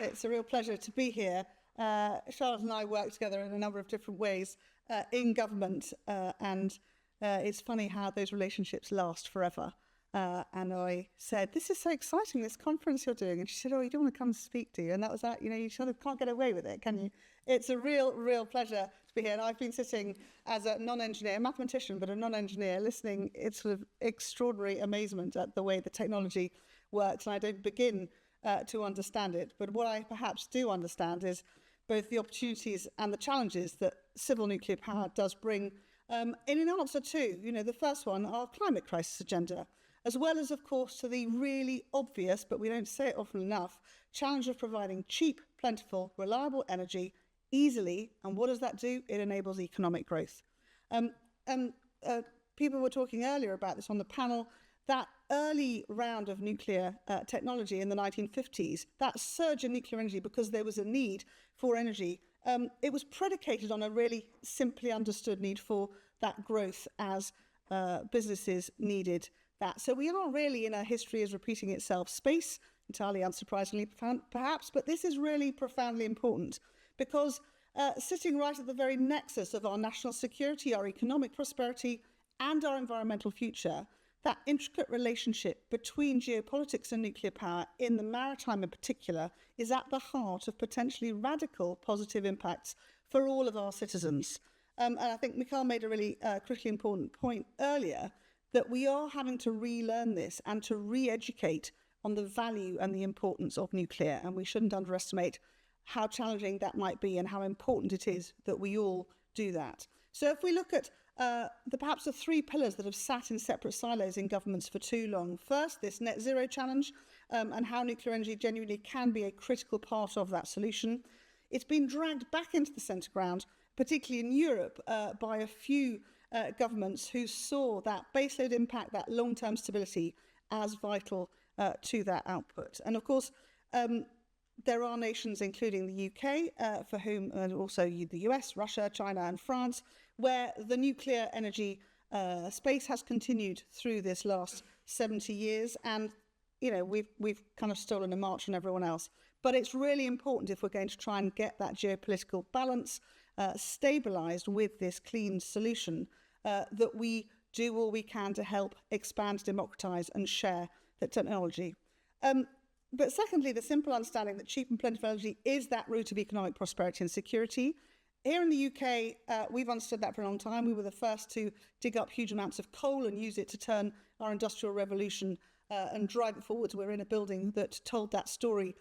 It's a real pleasure to be here. Charlotte and I work together in a number of different ways in government, and it's funny how those relationships last forever. And I said, "This is so exciting, this conference you're doing." And she said, "Oh, you don't want to come and speak, do you?" And that was that, you sort of can't get away with it, can you? It's a real pleasure to be here. And I've been sitting as a non-engineer, a mathematician, but a non-engineer, listening in sort of extraordinary amazement at the way the technology works. And I don't begin to understand it. But what I perhaps do understand is both the opportunities and the challenges that civil nuclear power does bring in an answer to, the first one, our climate crisis agenda, as well as, of course, to the really obvious, but we don't say it often enough, challenge of providing cheap, plentiful, reliable energy easily. And what does that do? It enables economic growth. People were talking earlier about this on the panel. That early round of nuclear technology in the 1950s, that surge in nuclear energy because there was a need for energy, it was predicated on a really simply understood need for that growth as businesses needed that. So we are really in a history is repeating itself space, entirely unsurprisingly perhaps, but this is really profoundly important because sitting right at the very nexus of our national security, our economic prosperity, and our environmental future, that intricate relationship between geopolitics and nuclear power, in the maritime in particular, is at the heart of potentially radical positive impacts for all of our citizens. And I think Mikhail made a really critically important point earlier, that we are having to relearn this and to re-educate on the value and the importance of nuclear. And we shouldn't underestimate how challenging that might be and how important it is that we all do that. So if we look at perhaps the three pillars that have sat in separate silos in governments for too long. First, this net zero challenge and how nuclear energy genuinely can be a critical part of that solution. It's been dragged back into the centre ground, particularly in Europe, by a few governments who saw that baseload impact, that long-term stability, as vital to that output. And of course, there are nations, including the UK, for whom, and also the US, Russia, China, and France, where the nuclear energy space has continued through this last 70 years. And, we've kind of stolen a march on everyone else. But it's really important, if we're going to try and get that geopolitical balance stabilised with this clean solution, that we do all we can to help expand, democratise, and share the technology. But secondly, the simple understanding that cheap and plentiful energy is that root of economic prosperity and security. Here in the UK, we've understood that for a long time. We were the first to dig up huge amounts of coal and use it to turn our industrial revolution and drive it forwards. We're in a building that told that story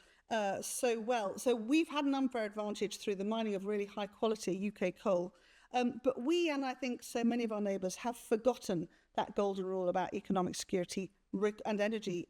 so well. So we've had an unfair advantage through the mining of really high quality UK coal. But we, and I think so many of our neighbours, have forgotten that golden rule about economic security and energy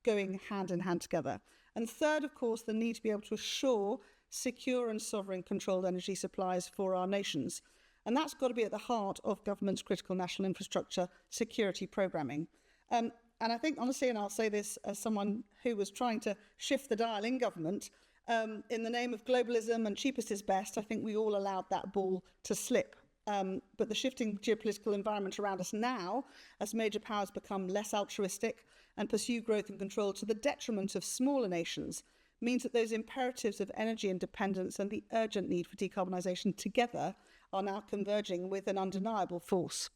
going hand in hand together. And third, of course, the need to be able to assure secure and sovereign controlled energy supplies for our nations. And that's got to be at the heart of government's critical national infrastructure security programming. And I think, honestly, and I'll say this as someone who was trying to shift the dial in government, in the name of globalism and cheapest is best, I think we all allowed that ball to slip. But the shifting geopolitical environment around us now, as major powers become less altruistic and pursue growth and control to the detriment of smaller nations, means that those imperatives of energy independence and the urgent need for decarbonisation together are now converging with an undeniable force.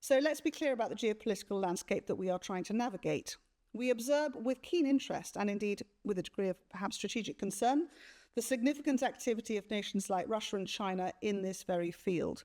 So let's be clear about the geopolitical landscape that we are trying to navigate. We observe with keen interest, and indeed with a degree of perhaps strategic concern, the significant activity of nations like Russia and China in this very field.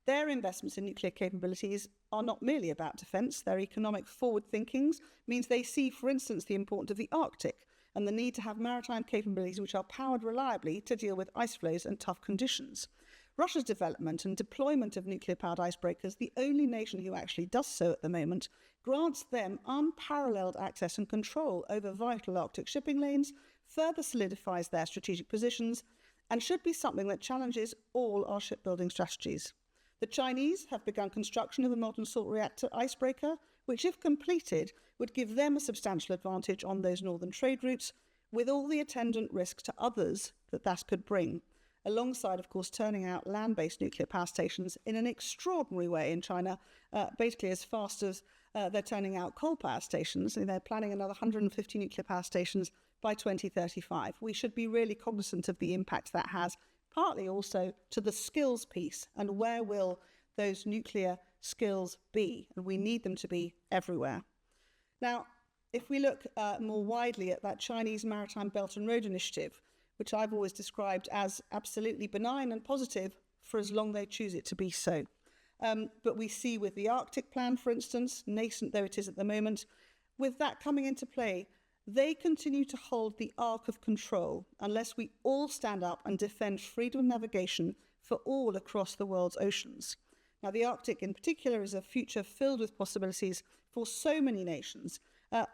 Their investments in nuclear capabilities are not merely about defence. Their economic forward-thinking means they see, for instance, the importance of the Arctic and the need to have maritime capabilities which are powered reliably to deal with ice flows and tough conditions. Russia's development and deployment of nuclear-powered icebreakers, the only nation who actually does so at the moment, grants them unparalleled access and control over vital Arctic shipping lanes, further solidifies their strategic positions, and should be something that challenges all our shipbuilding strategies. The Chinese have begun construction of a modern salt reactor icebreaker, which, if completed, would give them a substantial advantage on those northern trade routes, with all the attendant risks to others that could bring. alongside, of course, turning out land-based nuclear power stations in an extraordinary way in China, basically as fast as they're turning out coal power stations. And they're planning another 150 nuclear power stations by 2035. We should be really cognizant of the impact that has, partly also to the skills piece, and where will those nuclear skills be? And we need them to be everywhere. Now, if we look more widely at that Chinese Maritime Belt and Road Initiative, which I've always described as absolutely benign and positive for as long they choose it to be so. But we see with the Arctic plan, for instance, nascent though it is at the moment, with that coming into play, they continue to hold the arc of control unless we all stand up and defend freedom of navigation for all across the world's oceans. Now, the Arctic in particular is a future filled with possibilities for so many nations,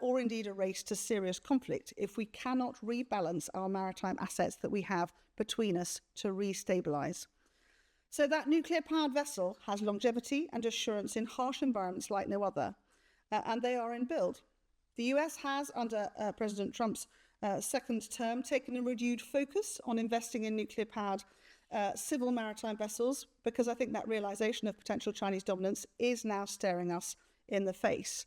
or indeed a race to serious conflict if we cannot rebalance our maritime assets that we have between us to restabilise. So that nuclear-powered vessel has longevity and assurance in harsh environments like no other, and they are in build. The US has, under President Trump's second term, taken a renewed focus on investing in nuclear-powered civil maritime vessels, because I think that realisation of potential Chinese dominance is now staring us in the face.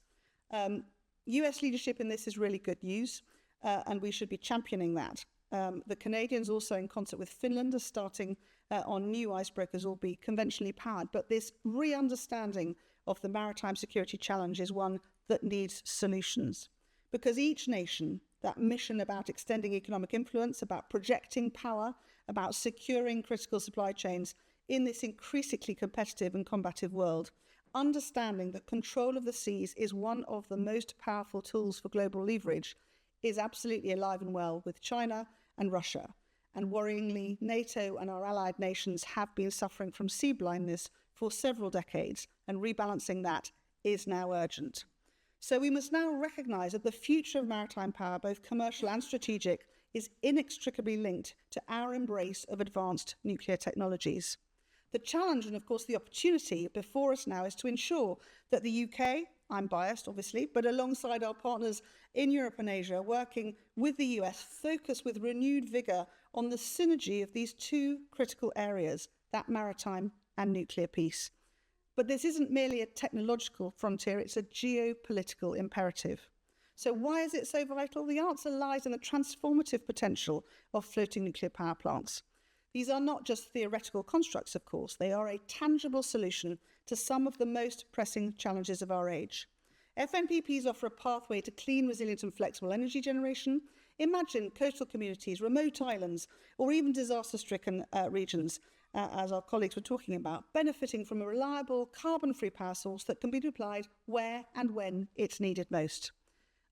US leadership in this is really good news, and we should be championing that. The Canadians also, in concert with Finland, are starting on new icebreakers, albeit conventionally powered. But this re-understanding of the maritime security challenge is one that needs solutions. Because each nation, that mission about extending economic influence, about projecting power, about securing critical supply chains in this increasingly competitive and combative world, understanding that control of the seas is one of the most powerful tools for global leverage, is absolutely alive and well with China and Russia. And worryingly, NATO and our allied nations have been suffering from sea blindness for several decades, and rebalancing that is now urgent. So we must now recognise that the future of maritime power, both commercial and strategic, is inextricably linked to our embrace of advanced nuclear technologies. The challenge, and of course the opportunity before us now, is to ensure that the UK, I'm biased obviously, but alongside our partners in Europe and Asia, working with the US, focus with renewed vigour on the synergy of these two critical areas, that maritime and nuclear piece. But this isn't merely a technological frontier, it's a geopolitical imperative. So why is it so vital? The answer lies in the transformative potential of floating nuclear power plants. These are not just theoretical constructs, of course. They are a tangible solution to some of the most pressing challenges of our age. FNPPs offer a pathway to clean, resilient and flexible energy generation. Imagine coastal communities, remote islands, or even disaster-stricken regions, as our colleagues were talking about, benefiting from a reliable, carbon-free power source that can be deployed where and when it's needed most.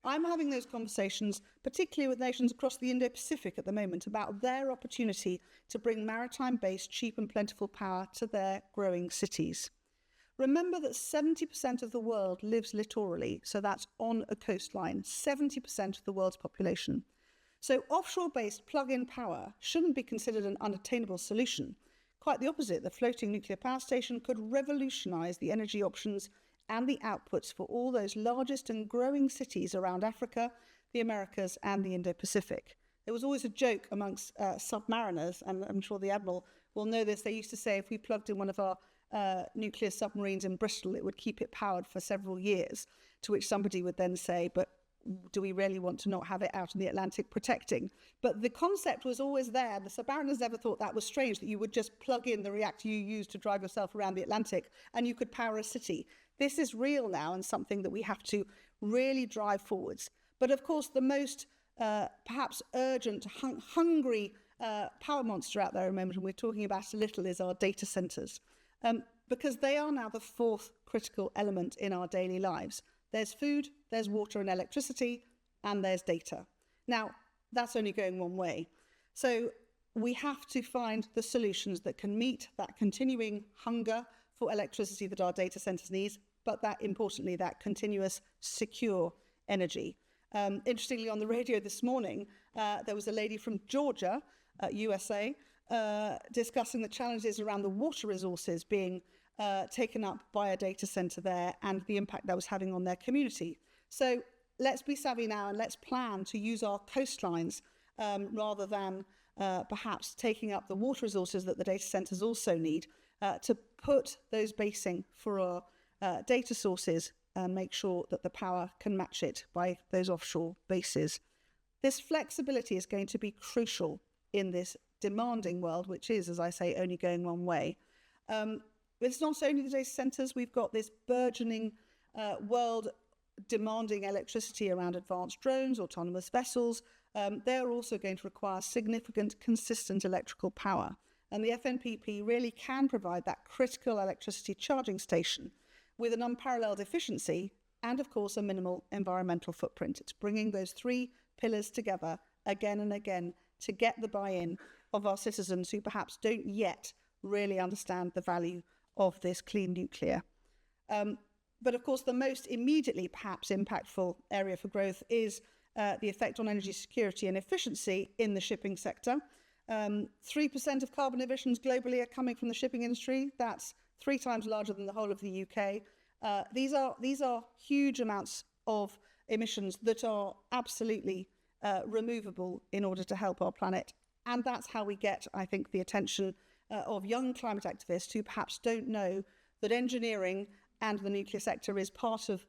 I'm having those conversations, particularly with nations across the Indo-Pacific at the moment, about their opportunity to bring maritime-based, cheap and plentiful power to their growing cities. Remember that 70% of the world lives littorally, so that's on a coastline, 70% of the world's population. So offshore-based plug-in power shouldn't be considered an unattainable solution. Quite the opposite, the floating nuclear power station could revolutionise the energy options and the outputs for all those largest and growing cities around Africa, the Americas and the Indo-Pacific. There was always a joke amongst submariners, and I'm sure the Admiral will know this. They used to say if we plugged in one of our nuclear submarines in Bristol, it would keep it powered for several years, to which somebody would then say, but do we really want to not have it out in the Atlantic protecting? But the concept was always there. The submariners never thought that was strange, that you would just plug in the reactor you use to drive yourself around the Atlantic and you could power a city. This is real now and something that we have to really drive forwards. But of course, the most perhaps urgent, hungry power monster out there at the moment, and we're talking about a little, is our data centres. Because they are now the fourth critical element in our daily lives. There's food, there's water and electricity, and there's data. Now, that's only going one way. So we have to find the solutions that can meet that continuing hunger for electricity that our data centres need, but that, importantly, that continuous, secure energy. Interestingly, on the radio this morning, there was a lady from Georgia, USA, discussing the challenges around the water resources being taken up by a data centre there and the impact that was having on their community. So let's be savvy now and let's plan to use our coastlines rather than perhaps taking up the water resources that the data centers also need to put those basing for our data sources and make sure that the power can match it by those offshore bases. This flexibility is going to be crucial in this demanding world, which is, as I say, only going one way. It's not only the data centers. We've got this burgeoning world demanding electricity around advanced drones, autonomous vessels. They're also going to require significant, consistent electrical power. And the FNPP really can provide that critical electricity charging station with an unparalleled efficiency and, of course, a minimal environmental footprint. It's bringing those three pillars together again and again to get the buy-in of our citizens who perhaps don't yet really understand the value of this clean nuclear. But of course, the most immediately perhaps impactful area for growth is the effect on energy security and efficiency in the shipping sector. 3% of carbon emissions globally are coming from the shipping industry. That's 3 times larger than the whole of the UK. These are huge amounts of emissions that are absolutely removable in order to help our planet. And that's how we get, I think, the attention of young climate activists who perhaps don't know that engineering and the nuclear sector is part of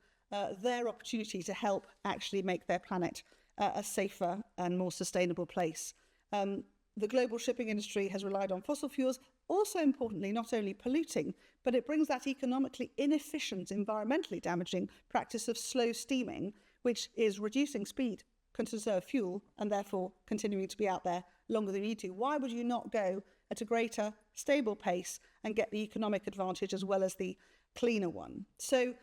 their opportunity to help actually make their planet a safer and more sustainable place. The global shipping industry has relied on fossil fuels, also importantly, not only polluting, but it brings that economically inefficient, environmentally damaging practice of slow steaming, which is reducing speed, can conserve fuel, and therefore continuing to be out there longer than you need to. Why would you not go at a greater, stable pace and get the economic advantage as well as the cleaner one? So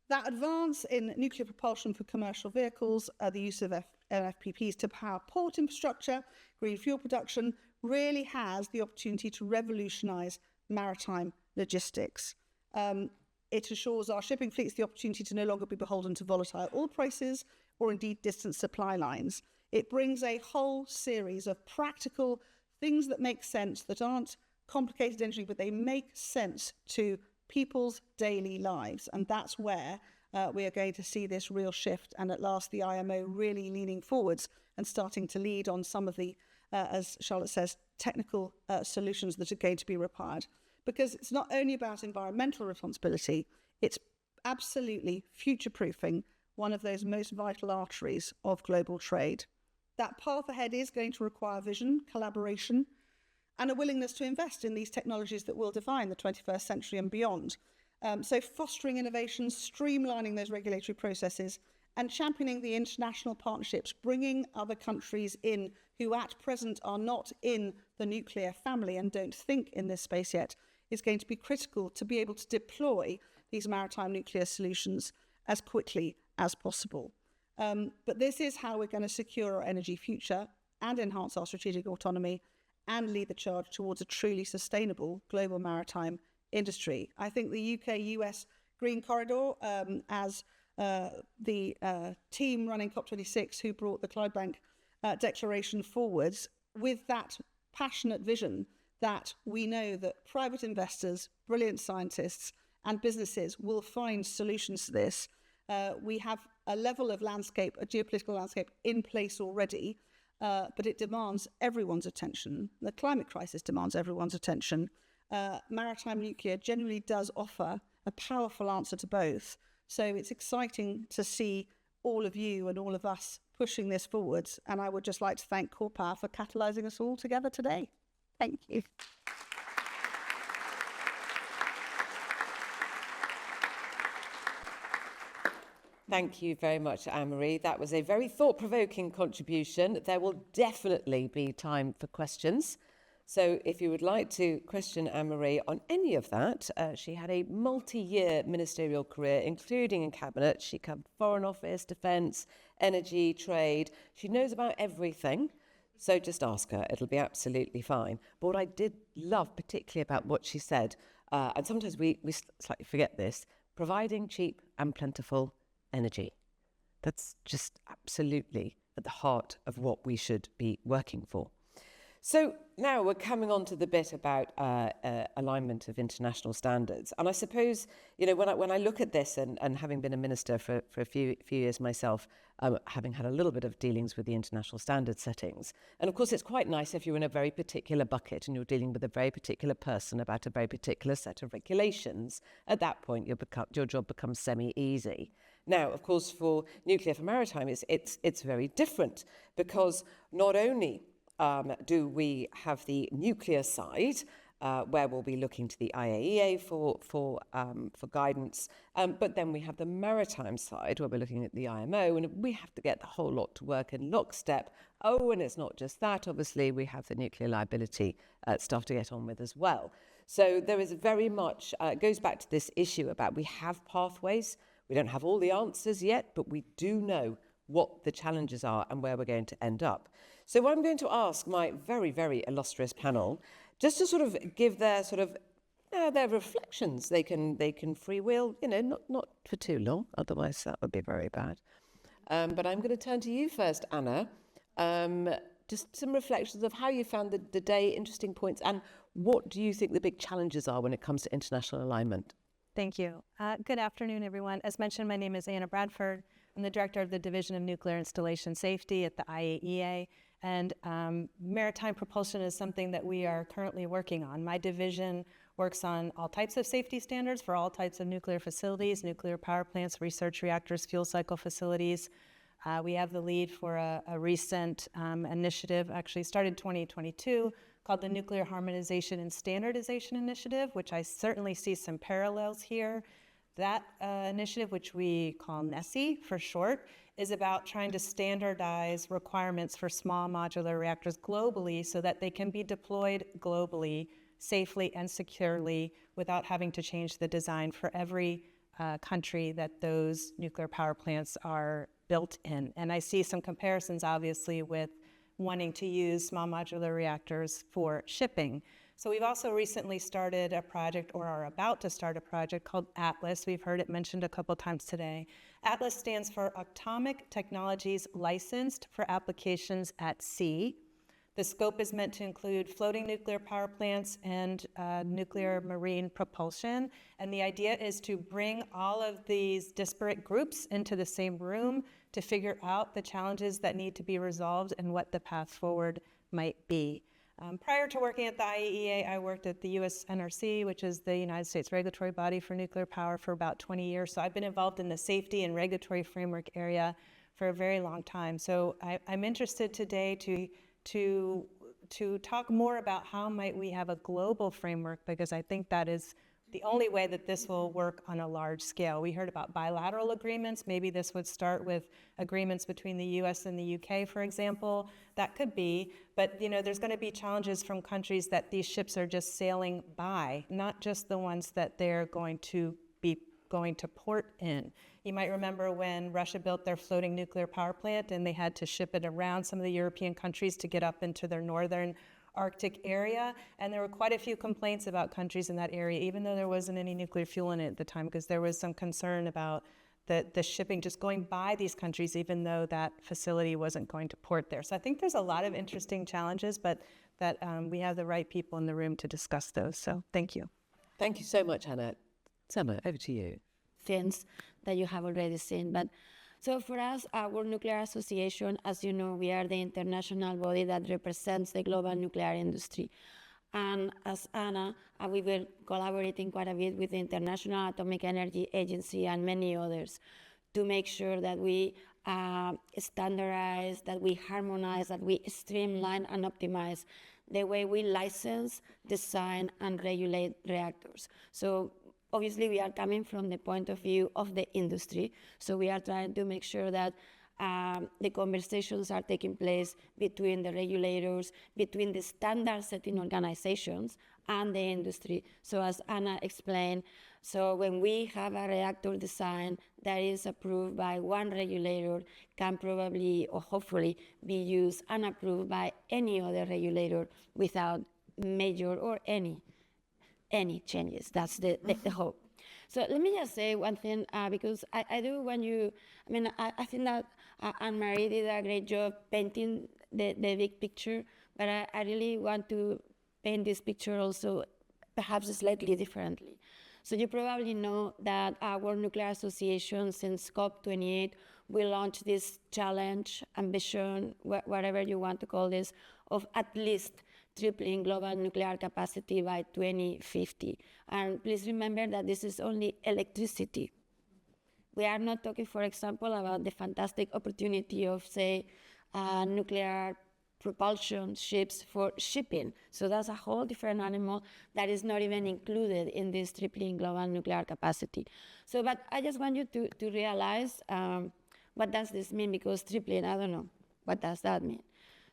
that advance in nuclear propulsion for commercial vehicles, the use of NFPPs to power port infrastructure, green fuel production, really has the opportunity to revolutionise maritime logistics. It assures our shipping fleets the opportunity to no longer be beholden to volatile oil prices or indeed distant supply lines. It brings a whole series of practical things that make sense, that aren't complicated engineering, but they make sense to people's daily lives. And that's where we are going to see this real shift, and at last the IMO really leaning forwards and starting to lead on some of the, as Charlotte says, technical solutions that are going to be required. Because it's not only about environmental responsibility, it's absolutely future-proofing one of those most vital arteries of global trade. That path ahead is going to require vision, collaboration, and a willingness to invest in these technologies that will define the 21st century and beyond. So fostering innovation, streamlining those regulatory processes, and championing the international partnerships, bringing other countries in who at present are not in the nuclear family and don't think in this space yet, is going to be critical to be able to deploy these maritime nuclear solutions as quickly as possible. But this is how we're going to secure our energy future and enhance our strategic autonomy and lead the charge towards a truly sustainable global maritime industry. I think the UK-US Green Corridor, as the team running COP26 who brought the Clydebank Declaration forwards, with that passionate vision that we know that private investors, brilliant scientists and businesses will find solutions to this. We have a level of landscape, a geopolitical landscape in place already, but it demands everyone's attention. The climate crisis demands everyone's attention. Maritime nuclear generally does offer a powerful answer to both. So it's exciting to see all of you and all of us pushing this forwards. And I would just like to thank Core Power for catalysing us all together today. Thank you. Thank you very much, Anne-Marie. That was a very thought-provoking contribution. There will definitely be time for questions. So if you would like to question Anne-Marie on any of that, she had a multi-year ministerial career, including in cabinet. She covered Foreign Office, Defence, Energy, Trade. She knows about everything. So just ask her. It'll be absolutely fine. But what I did love particularly about what she said, and sometimes we slightly forget this, providing cheap and plentiful energy. That's just absolutely at the heart of what we should be working for. So now we're coming on to the bit about alignment of international standards. And I suppose, you know, when I look at this and having been a minister for a few years myself, having had a little bit of dealings with the international standard settings. And of course, it's quite nice if you're in a very particular bucket and you're dealing with a very particular person about a very particular set of regulations. At that point, your job becomes semi-easy. Now, of course, for nuclear for maritime, it's very different, because not only do we have the nuclear side, where we'll be looking to the IAEA for guidance, but then we have the maritime side, where we're looking at the IMO, and we have to get the whole lot to work in lockstep. Oh, and it's not just that, obviously, we have the nuclear liability stuff to get on with as well. So there is very much, it goes back to this issue about we have pathways. We don't have all the answers yet, but we do know what the challenges are and where we're going to end up. So I'm going to ask my very, very illustrious panel just to sort of give their sort of their reflections. They can freewheel, you know, not for too long, otherwise that would be very bad. But I'm going to turn to you first, Anna. Just some reflections of how you found the day, interesting points, and what do you think the big challenges are when it comes to international alignment? Thank you. Good afternoon, everyone. As mentioned, my name is Anna Bradford. I'm the director of the Division of Nuclear Installation Safety at the IAEA, and maritime propulsion is something that we are currently working on. My division works on all types of safety standards for all types of nuclear facilities, nuclear power plants, research reactors, fuel cycle facilities. We have the lead for a recent initiative, actually started 2022, called the Nuclear Harmonization and Standardization Initiative, which I certainly see some parallels here. That initiative, which we call NESI for short, is about trying to standardize requirements for small modular reactors globally so that they can be deployed globally safely and securely without having to change the design for every country that those nuclear power plants are built in. And I see some comparisons, obviously, with wanting to use small modular reactors for shipping. So we've also recently started a project, or are about to start a project, called ATLAS. We've heard it mentioned a couple times today. ATLAS stands for Atomic Technologies Licensed for Applications at Sea. The scope is meant to include floating nuclear power plants and nuclear marine propulsion. And the idea is to bring all of these disparate groups into the same room to figure out the challenges that need to be resolved and what the path forward might be. Prior to working at the IAEA, I worked at the US NRC, which is the United States regulatory body for nuclear power, for about 20 years. So I've been involved in the safety and regulatory framework area for a very long time. So I'm interested today to talk more about how might we have a global framework, because I think that is the only way that this will work on a large scale. We heard about bilateral agreements. Maybe this would start with agreements between the US and the UK, for example. That could be, but you know, there's going to be challenges from countries that these ships are just sailing by, not just the ones that they're going to port in. You might remember when Russia built their floating nuclear power plant and they had to ship it around some of the European countries to get up into their northern Arctic area, and there were quite a few complaints about countries in that area, even though there wasn't any nuclear fuel in it at the time, because there was some concern about the shipping just going by these countries, even though that facility wasn't going to port there. So I think there's a lot of interesting challenges, but that we have the right people in the room to discuss those. So thank you. Thank you so much, Hannah. Selma, over to you. Things that you have already seen. But so for us, our Nuclear Association, as you know, we are the international body that represents the global nuclear industry. And as Anna, we were collaborating quite a bit with the International Atomic Energy Agency and many others to make sure that we standardize, that we harmonize, that we streamline and optimize the way we license, design, and regulate reactors. So obviously, we are coming from the point of view of the industry, so we are trying to make sure that the conversations are taking place between the regulators, between the standard-setting organizations, and the industry. So as Anna explained, so when we have a reactor design that is approved by one regulator, can probably or hopefully be used and approved by any other regulator without major or any changes. That's the hope. So let me just say one thing, because I do when you, I mean, I think that Anne-Marie did a great job painting the big picture, but I really want to paint this picture also perhaps slightly differently. So you probably know that our World Nuclear Association, since COP28, we launched this challenge, ambition, whatever you want to call this, of at least tripling global nuclear capacity by 2050. And please remember that this is only electricity. We are not talking, for example, about the fantastic opportunity of, say, nuclear propulsion ships for shipping. So that's a whole different animal that is not even included in this tripling global nuclear capacity. So, but I just want you to realize what does this mean, because tripling, I don't know, what does that mean?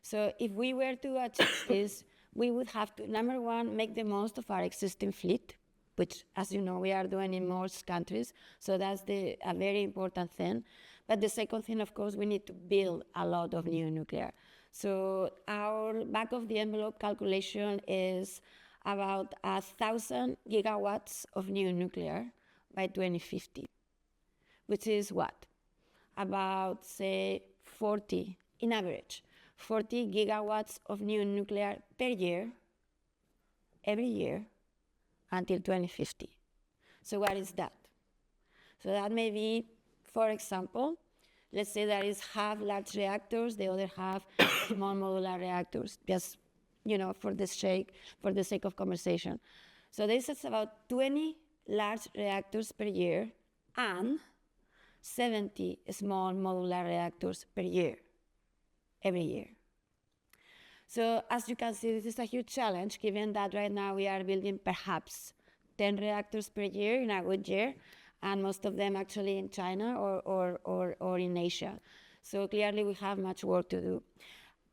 So if we were to achieve this, we would have to, number one, make the most of our existing fleet, which, as you know, we are doing in most countries. So that's a very important thing. But the second thing, of course, we need to build a lot of new nuclear. So our back of the envelope calculation is about 1,000 gigawatts of new nuclear by 2050, which is what? About, say, 40, in average, 40 gigawatts of new nuclear per year, every year, until 2050. So what is that? So that may be, for example, let's say there is half large reactors, the other half small modular reactors, just, you know, for the sake of conversation. So this is about 20 large reactors per year and 70 small modular reactors per year, every year. So as you can see, this is a huge challenge, given that right now we are building perhaps 10 reactors per year in a good year, and most of them actually in China or in Asia. So clearly we have much work to do.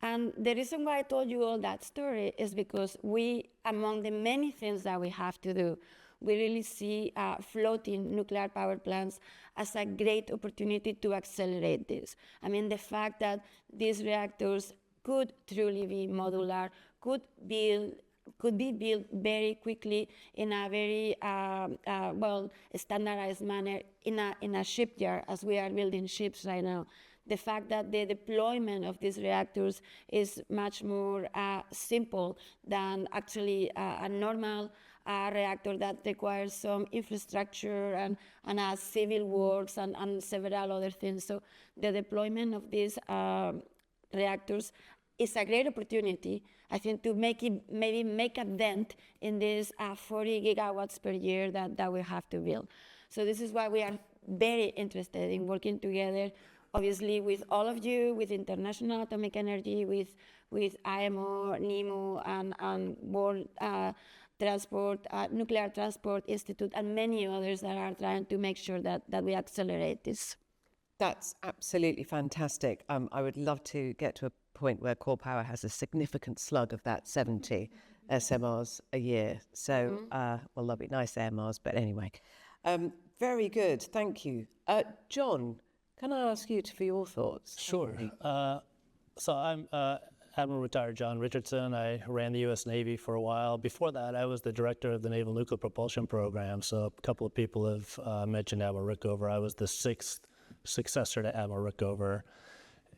And the reason why I told you all that story is because we, among the many things that we have to do, we really see floating nuclear power plants as a great opportunity to accelerate this. I mean, the fact that these reactors could truly be modular, could be built very quickly in a very standardized manner in a shipyard, as we are building ships right now. The fact that the deployment of these reactors is much more simple than actually a normal reactor that requires some infrastructure and civil works and several other things. So the deployment of these reactors is a great opportunity, I think, to maybe make a dent in this 40 gigawatts per year that we have to build. So this is why we are very interested in working together, obviously with all of you, with International Atomic Energy, with IMO, NEMO, and World Nuclear Transport Institute, and many others that are trying to make sure that we accelerate this. That's absolutely fantastic. I would love to get to a point where Core Power has a significant slug of that 70 SMRs a year. So, well, they'll be nice AMRs, but anyway. Very good, thank you. John, can I ask you for your thoughts? Sure. So I'm Admiral Retired John Richardson. I ran the U.S. Navy for a while. Before that, I was the director of the Naval Nuclear Propulsion Program. So a couple of people have mentioned Admiral Rickover. I was the 6th successor to Admiral Rickover,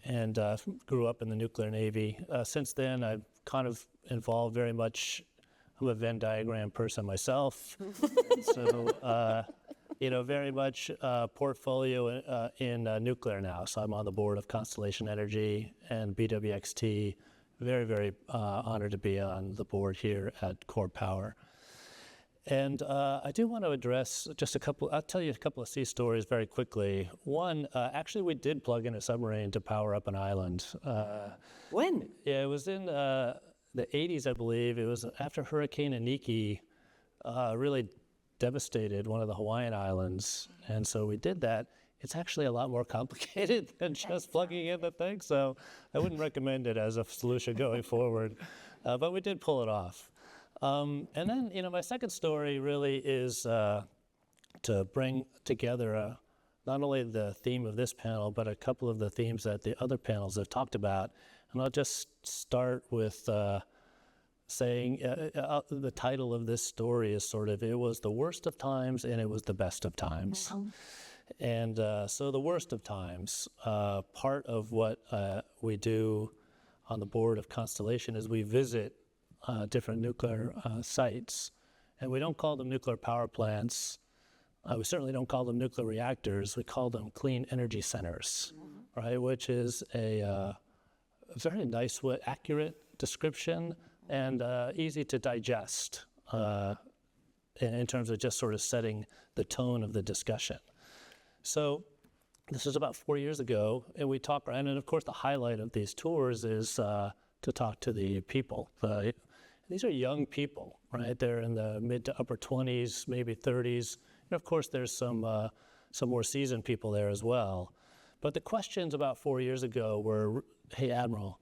and grew up in the nuclear Navy. Since then, I've kind of involved very much. I'm a Venn diagram person myself, so very much portfolio in nuclear now. So I'm on the board of Constellation Energy and BWXT. Very, very honored to be on the board here at Core Power. And I do want to address just I'll tell you a couple of sea stories very quickly. One, actually we did plug in a submarine to power up an island. When? Yeah, it was in the 80s, I believe. It was after Hurricane Iniki really devastated one of the Hawaiian islands. And so we did that. It's actually a lot more complicated than just plugging in the thing. So I wouldn't recommend it as a solution going forward. But we did pull it off. And then, my second story really is to bring together not only the theme of this panel, but a couple of the themes that the other panels have talked about. And I'll just start with saying the title of this story is sort of, it was the worst of times and it was the best of times. And so the worst of times, part of what we do on the board of Constellation is we visit different nuclear sites. And we don't call them nuclear power plants. We certainly don't call them nuclear reactors. We call them clean energy centers, right? Which is a very nice, accurate description and easy to digest in terms of just sort of setting the tone of the discussion. So this is about 4 years ago, and we talk, and of course the highlight of these tours is to talk to the people. These are young people, right? They're in the mid to upper 20s, maybe 30s. And of course, there's some more seasoned people there as well. But the questions about 4 years ago were, hey, Admiral,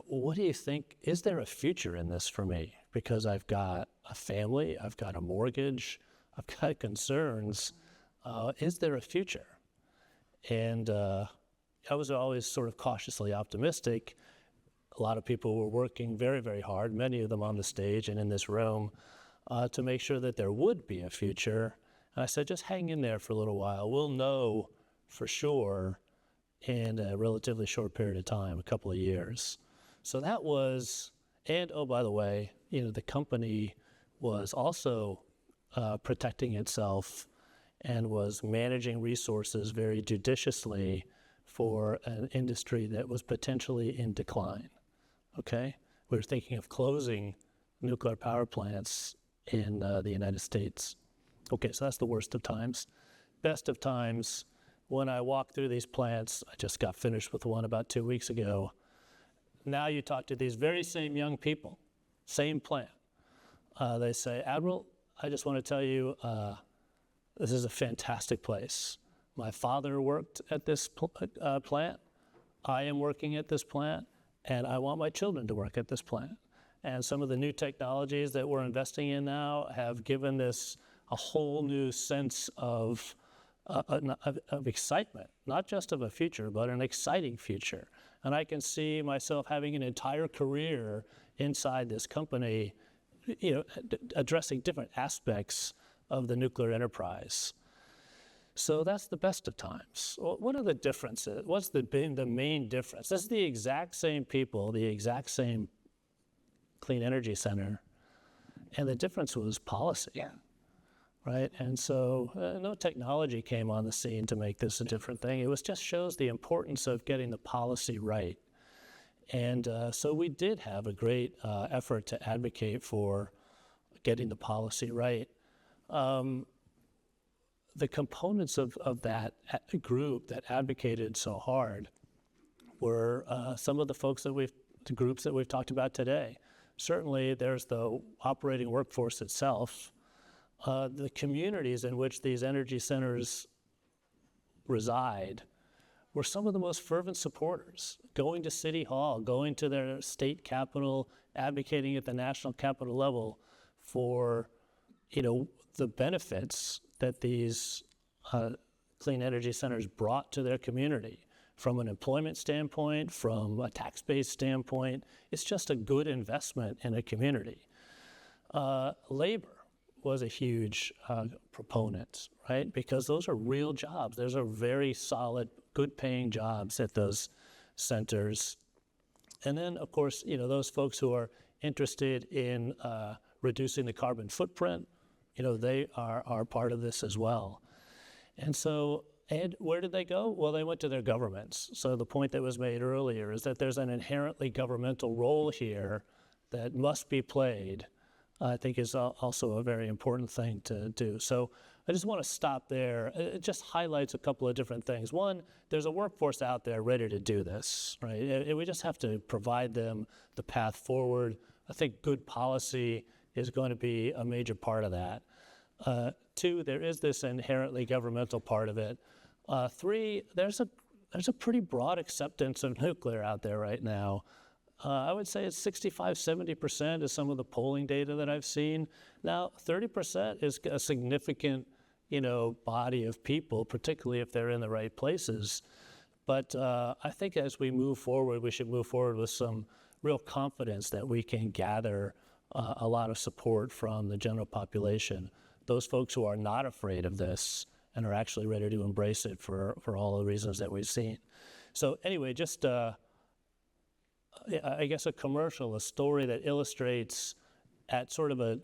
what do you think? Is there a future in this for me? Because I've got a family, I've got a mortgage, I've got concerns. Is there a future? And I was always sort of cautiously optimistic. A lot of people were working very, very hard, many of them on the stage and in this room, to make sure that there would be a future. And I said, just hang in there for a little while. We'll know for sure in a relatively short period of time, a couple of years. So that was, and oh, by the way, the company was also protecting itself and was managing resources very judiciously for an industry that was potentially in decline. Okay, we were thinking of closing nuclear power plants in the United States. Okay, so that's the worst of times. Best of times, when I walk through these plants, I just got finished with one about 2 weeks ago. Now you talk to these very same young people, same plant. They say, Admiral, I just want to tell you, this is a fantastic place. My father worked at this plant. I am working at this plant. And I want my children to work at this plant. And some of the new technologies that we're investing in now have given this a whole new sense of excitement, not just of a future, but an exciting future. And I can see myself having an entire career inside this company, addressing different aspects of the nuclear enterprise. So that's the best of times. What are the differences? What's the main difference? This is the exact same people, the exact same clean energy center, and the difference was policy, right? And so no technology came on the scene to make this a different thing. It was just shows the importance of getting the policy right. And so we did have a great effort to advocate for getting the policy right. The components of that group that advocated so hard were some of the folks the groups that we've talked about today. Certainly, there's the operating workforce itself, the communities in which these energy centers reside were some of the most fervent supporters, going to City Hall, going to their state capital, advocating at the national capital level for, the benefits that these clean energy centers brought to their community. From an employment standpoint, from a tax-based standpoint, it's just a good investment in a community. Labor was a huge proponent, right? Because those are real jobs. Those are very solid, good-paying jobs at those centers. And then, of course, those folks who are interested in reducing the carbon footprint, they are part of this as well. And so, and where did they go? Well, they went to their governments. So the point that was made earlier is that there's an inherently governmental role here that must be played, I think is also a very important thing to do. So I just want to stop there. It just highlights a couple of different things. One, there's a workforce out there ready to do this, right? We just have to provide them the path forward. I think good policy is going to be a major part of that. Two, there is this inherently governmental part of it. Three, there's a pretty broad acceptance of nuclear out there right now. I would say it's 65, 70% is some of the polling data that I've seen. Now, 30% is a significant, body of people, particularly if they're in the right places. But I think as we move forward, we should move forward with some real confidence that we can gather a lot of support from the general population. Those folks who are not afraid of this and are actually ready to embrace it for all the reasons that we've seen. So anyway, just I guess, a commercial, a story that illustrates at sort of a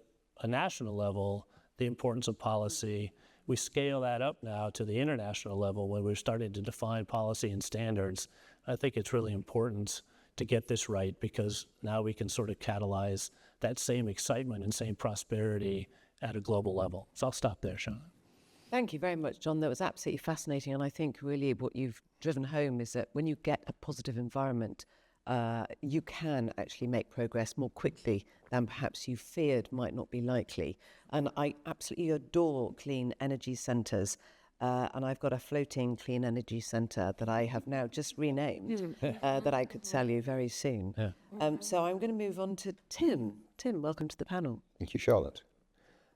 national level the importance of policy. We scale that up now to the international level when we're starting to define policy and standards. I think it's really important to get this right, because now we can sort of catalyze that same excitement and same prosperity at a global level. So I'll stop there, Sean. Thank you very much, John. That was absolutely fascinating. And I think really what you've driven home is that when you get a positive environment, you can actually make progress more quickly than perhaps you feared might not be likely. And I absolutely adore clean energy centres. And I've got a floating clean energy centre that I have now just renamed that I could tell you very soon. Yeah. So I'm going to move on to Tim. Tim, welcome to the panel. Thank you, Charlotte.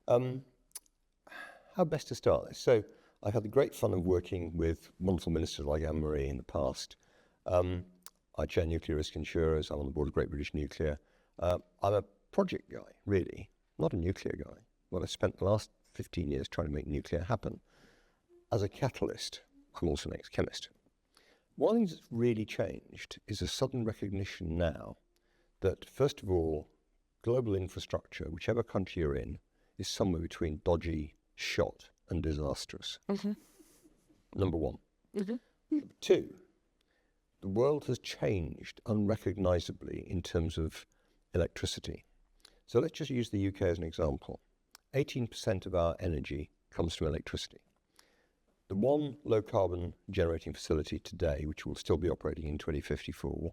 How best to start this? So I've had the great fun of working with wonderful ministers like Anne-Marie in the past. I chair nuclear risk insurers. I'm on the board of Great British Nuclear. I'm a project guy, really, not a nuclear guy. Well, I spent the last 15 years trying to make nuclear happen. As a catalyst, I'm also an ex-chemist. One of the things that's really changed is a sudden recognition now that, first of all, global infrastructure, whichever country you're in, is somewhere between dodgy, shot, and disastrous. Number one. Number two, the world has changed unrecognisably in terms of electricity. So let's just use the UK as an example. 18% of our energy comes from electricity. The one low-carbon generating facility today, which will still be operating in 2054,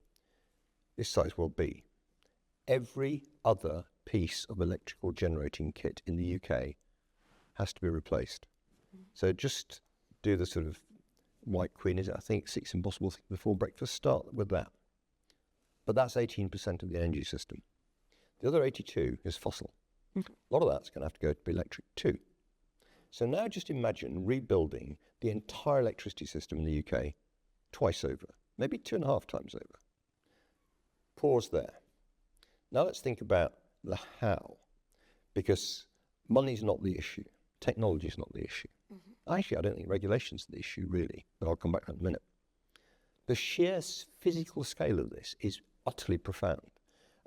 is Sizewell B. Every other piece of electrical generating kit in the UK has to be replaced. So just do the sort of White Queen, is it? I think 6 impossible things before breakfast. Start with that. But that's 18% of the energy system. The other 82 is fossil. A lot of that's going to have to go to be electric too. So now just imagine rebuilding the entire electricity system in the UK twice over, maybe 2.5 times over. Pause there. Now let's think about the how, because money's not the issue, technology's not the issue. Actually, I don't think regulation's the issue really, but I'll come back to that in a minute. The sheer physical scale of this is utterly profound,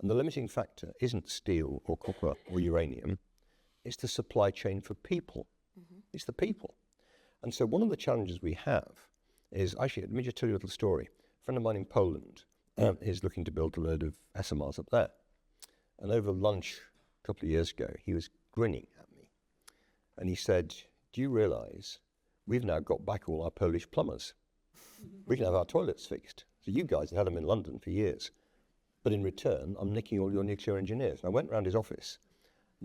and the limiting factor isn't steel or copper or uranium, it's the supply chain for people. It's the people. And so one of the challenges we have is, actually, let me just tell you a little story. A friend of mine in Poland is looking to build a load of SMRs up there. And over lunch a couple of years ago, he was grinning at me. And he said, do you realise we've now got back all our Polish plumbers? We can have our toilets fixed. So you guys have had them in London for years. But in return, I'm nicking all your nuclear engineers. And I went round his office.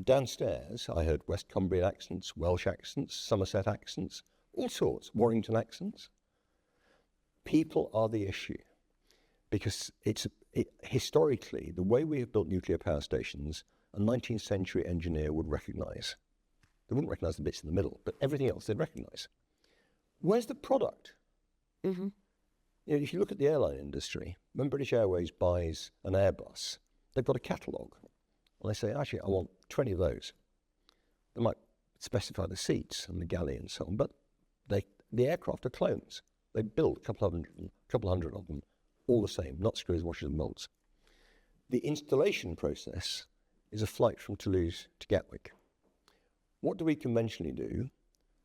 Downstairs, I heard West Cumbrian accents, Welsh accents, Somerset accents, all sorts, Warrington accents. People are the issue, because historically, the way we have built nuclear power stations, a 19th century engineer would recognise. They wouldn't recognise the bits in the middle, but everything else they'd recognise. Where's the product? You know, if you look at the airline industry, when British Airways buys an Airbus, they've got a catalogue. And they say, actually, I want 20 of those. They might specify the seats and the galley and so on, but the aircraft are clones. They build a couple hundred of them, all the same, not screws, washers, and bolts. The installation process is a flight from Toulouse to Gatwick. What do we conventionally do?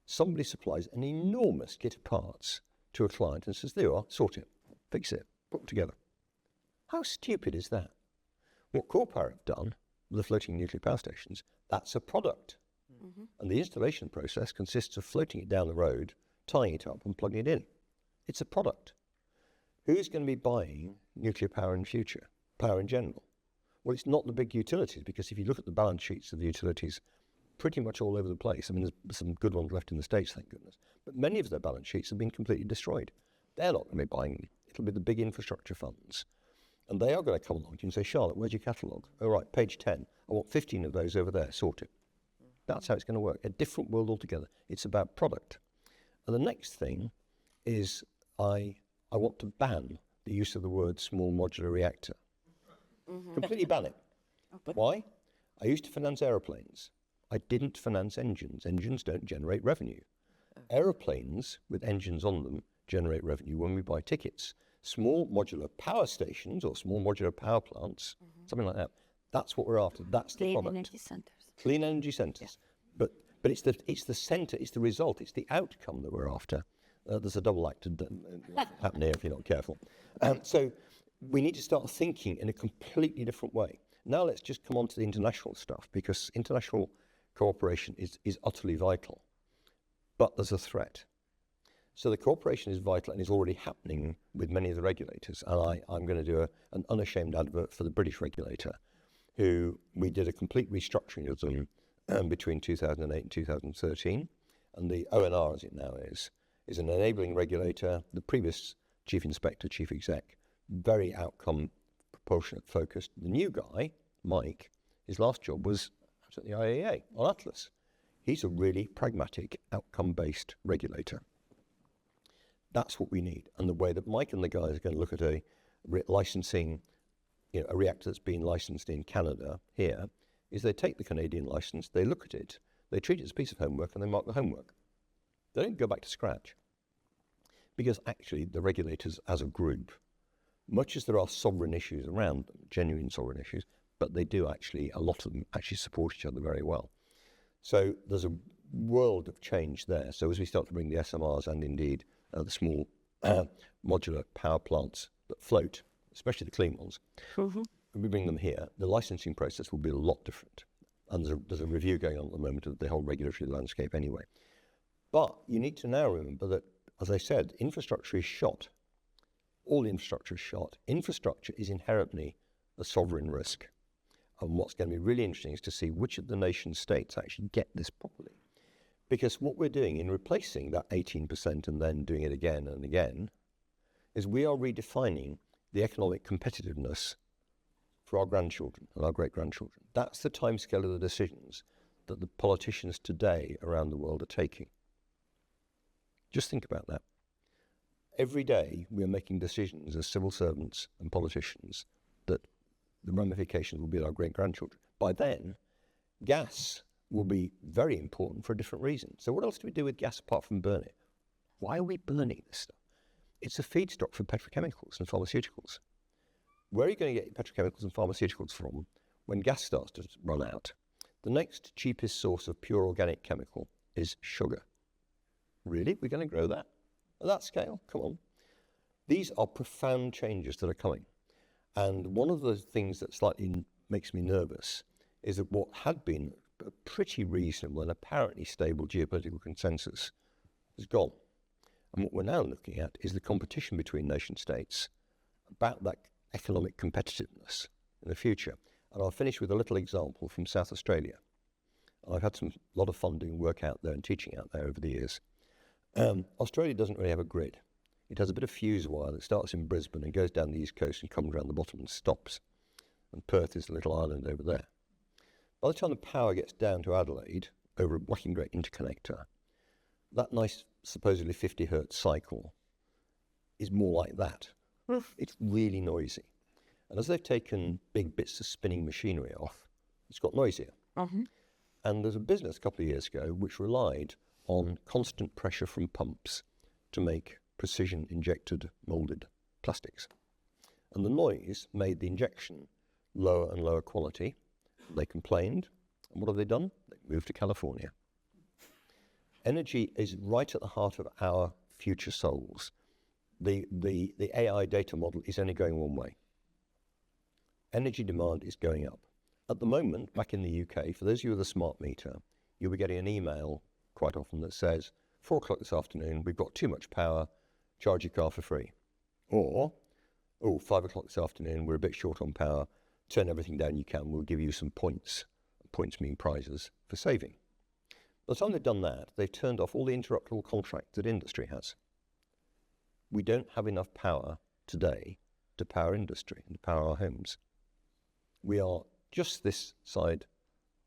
Somebody supplies an enormous kit of parts to a client and says, there you are, sort it, fix it, put it together. How stupid is that? What Core Power have done with the floating nuclear power stations, that's a product. And the installation process consists of floating it down the road, tying it up and plugging it in. It's a product. Who's going to be buying nuclear power in future, power in general? Well, it's not the big utilities, because if you look at the balance sheets of the utilities, pretty much all over the place. I mean, there's some good ones left in the States, thank goodness. But many of their balance sheets have been completely destroyed. They're not going to be buying them. It'll be the big infrastructure funds. And they are going to come along to you and say, Charlotte, where's your catalogue? Oh, right, page 10. I want 15 of those over there, sort it. That's how it's going to work. A different world altogether. It's about product. And the next thing is I want to ban the use of the word small modular reactor. Completely ban it. Why? I used to finance aeroplanes. I didn't finance engines. Engines don't generate revenue. Aeroplanes with engines on them generate revenue when we buy tickets. small modular power stations or small modular power plants, something like that. That's what we're after. That's the Clean product. energy centers. Clean energy centres. But it's the centre, it's the result, it's the outcome that we're after. There's a double act happen here if you're not careful. So we need to start thinking in a completely different way. Now let's just come on to the international stuff, because international cooperation is utterly vital. But there's a threat. So the cooperation is vital and is already happening with many of the regulators. And I'm going to do an unashamed advert for the British regulator, who we did a complete restructuring of them between 2008 and 2013. And the ONR, as it now is an enabling regulator. The previous chief inspector, chief exec, very outcome proportionate focused. The new guy, Mike, his last job was at the IAEA on Atlas. He's a really pragmatic, outcome-based regulator. That's what we need. And the way that Mike and the guys are going to look at a licensing, a reactor that's been licensed in Canada here, is they take the Canadian license, they look at it, they treat it as a piece of homework, and they mark the homework. They don't go back to scratch. Because actually, the regulators as a group, much as there are sovereign issues around them, genuine sovereign issues, but they do actually, a lot of them actually support each other very well. So there's a world of change there. So as we start to bring the SMRs and indeed the small modular power plants that float, especially the clean ones, when we bring them here, the licensing process will be a lot different. And there's a review going on at the moment of the whole regulatory landscape anyway. But you need to now remember that, as I said, infrastructure is shot. All infrastructure is shot. Infrastructure is inherently a sovereign risk. And what's going to be really interesting is to see which of the nation states actually get this properly. Because what we're doing in replacing that 18% and then doing it again and again is we are redefining the economic competitiveness for our grandchildren and our great-grandchildren. That's the timescale of the decisions that the politicians today around the world are taking. Just think about that. Every day we are making decisions as civil servants and politicians that the ramifications will be our great-grandchildren. By then, gas will be very important for a different reason. So what else do we do with gas apart from burn it? Why are we burning this stuff? It's a feedstock for petrochemicals and pharmaceuticals. Where are you going to get your petrochemicals and pharmaceuticals from when gas starts to run out? The next cheapest source of pure organic chemical is sugar. Really? We're going to grow that at that scale? Come on. These are profound changes that are coming. And one of the things that slightly makes me nervous is that what had been a pretty reasonable and apparently stable geopolitical consensus has gone. And what we're now looking at is the competition between nation states about that economic competitiveness in the future. And I'll finish with a little example from South Australia. I've had a lot of fun doing work out there and teaching out there over the years. Australia doesn't really have a grid. It has a bit of fuse wire that starts in Brisbane and goes down the east coast and comes around the bottom and stops. And Perth is a little island over there. By the time the power gets down to Adelaide, over a whacking great interconnector, that nice, supposedly 50 hertz cycle is more like that. It's really noisy. And as they've taken big bits of spinning machinery off, it's got noisier. And there's a business a couple of years ago which relied on constant pressure from pumps to make precision injected moulded plastics. And the noise made the injection lower and lower quality. They complained, and what have they done? They moved to California. Energy is right at the heart of our future souls. The AI data model is only going one way. Energy demand is going up. At the moment, back in the UK, for those of you with a smart meter, you'll be getting an email quite often that says, 4 o'clock this afternoon, we've got too much power, charge your car for free. Or, 5 o'clock this afternoon, we're a bit short on power, turn everything down you can, we'll give you some points. Points mean prizes for saving. By the time they've done that, they've turned off all the interruptible contracts that industry has. We don't have enough power today to power industry and to power our homes. We are just this side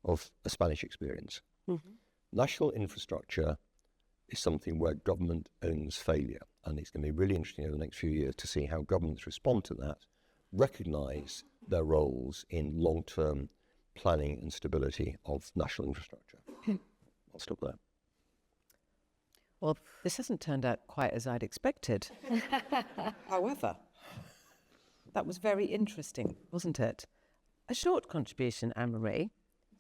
of a Spanish experience. National infrastructure is something where government owns failure, and it's going to be really interesting over the next few years to see how governments respond to that, recognise their roles in long-term planning and stability of national infrastructure. I'll stop there. Well, this hasn't turned out quite as I'd expected. However, That was very interesting, wasn't it? A short contribution, Anne-Marie.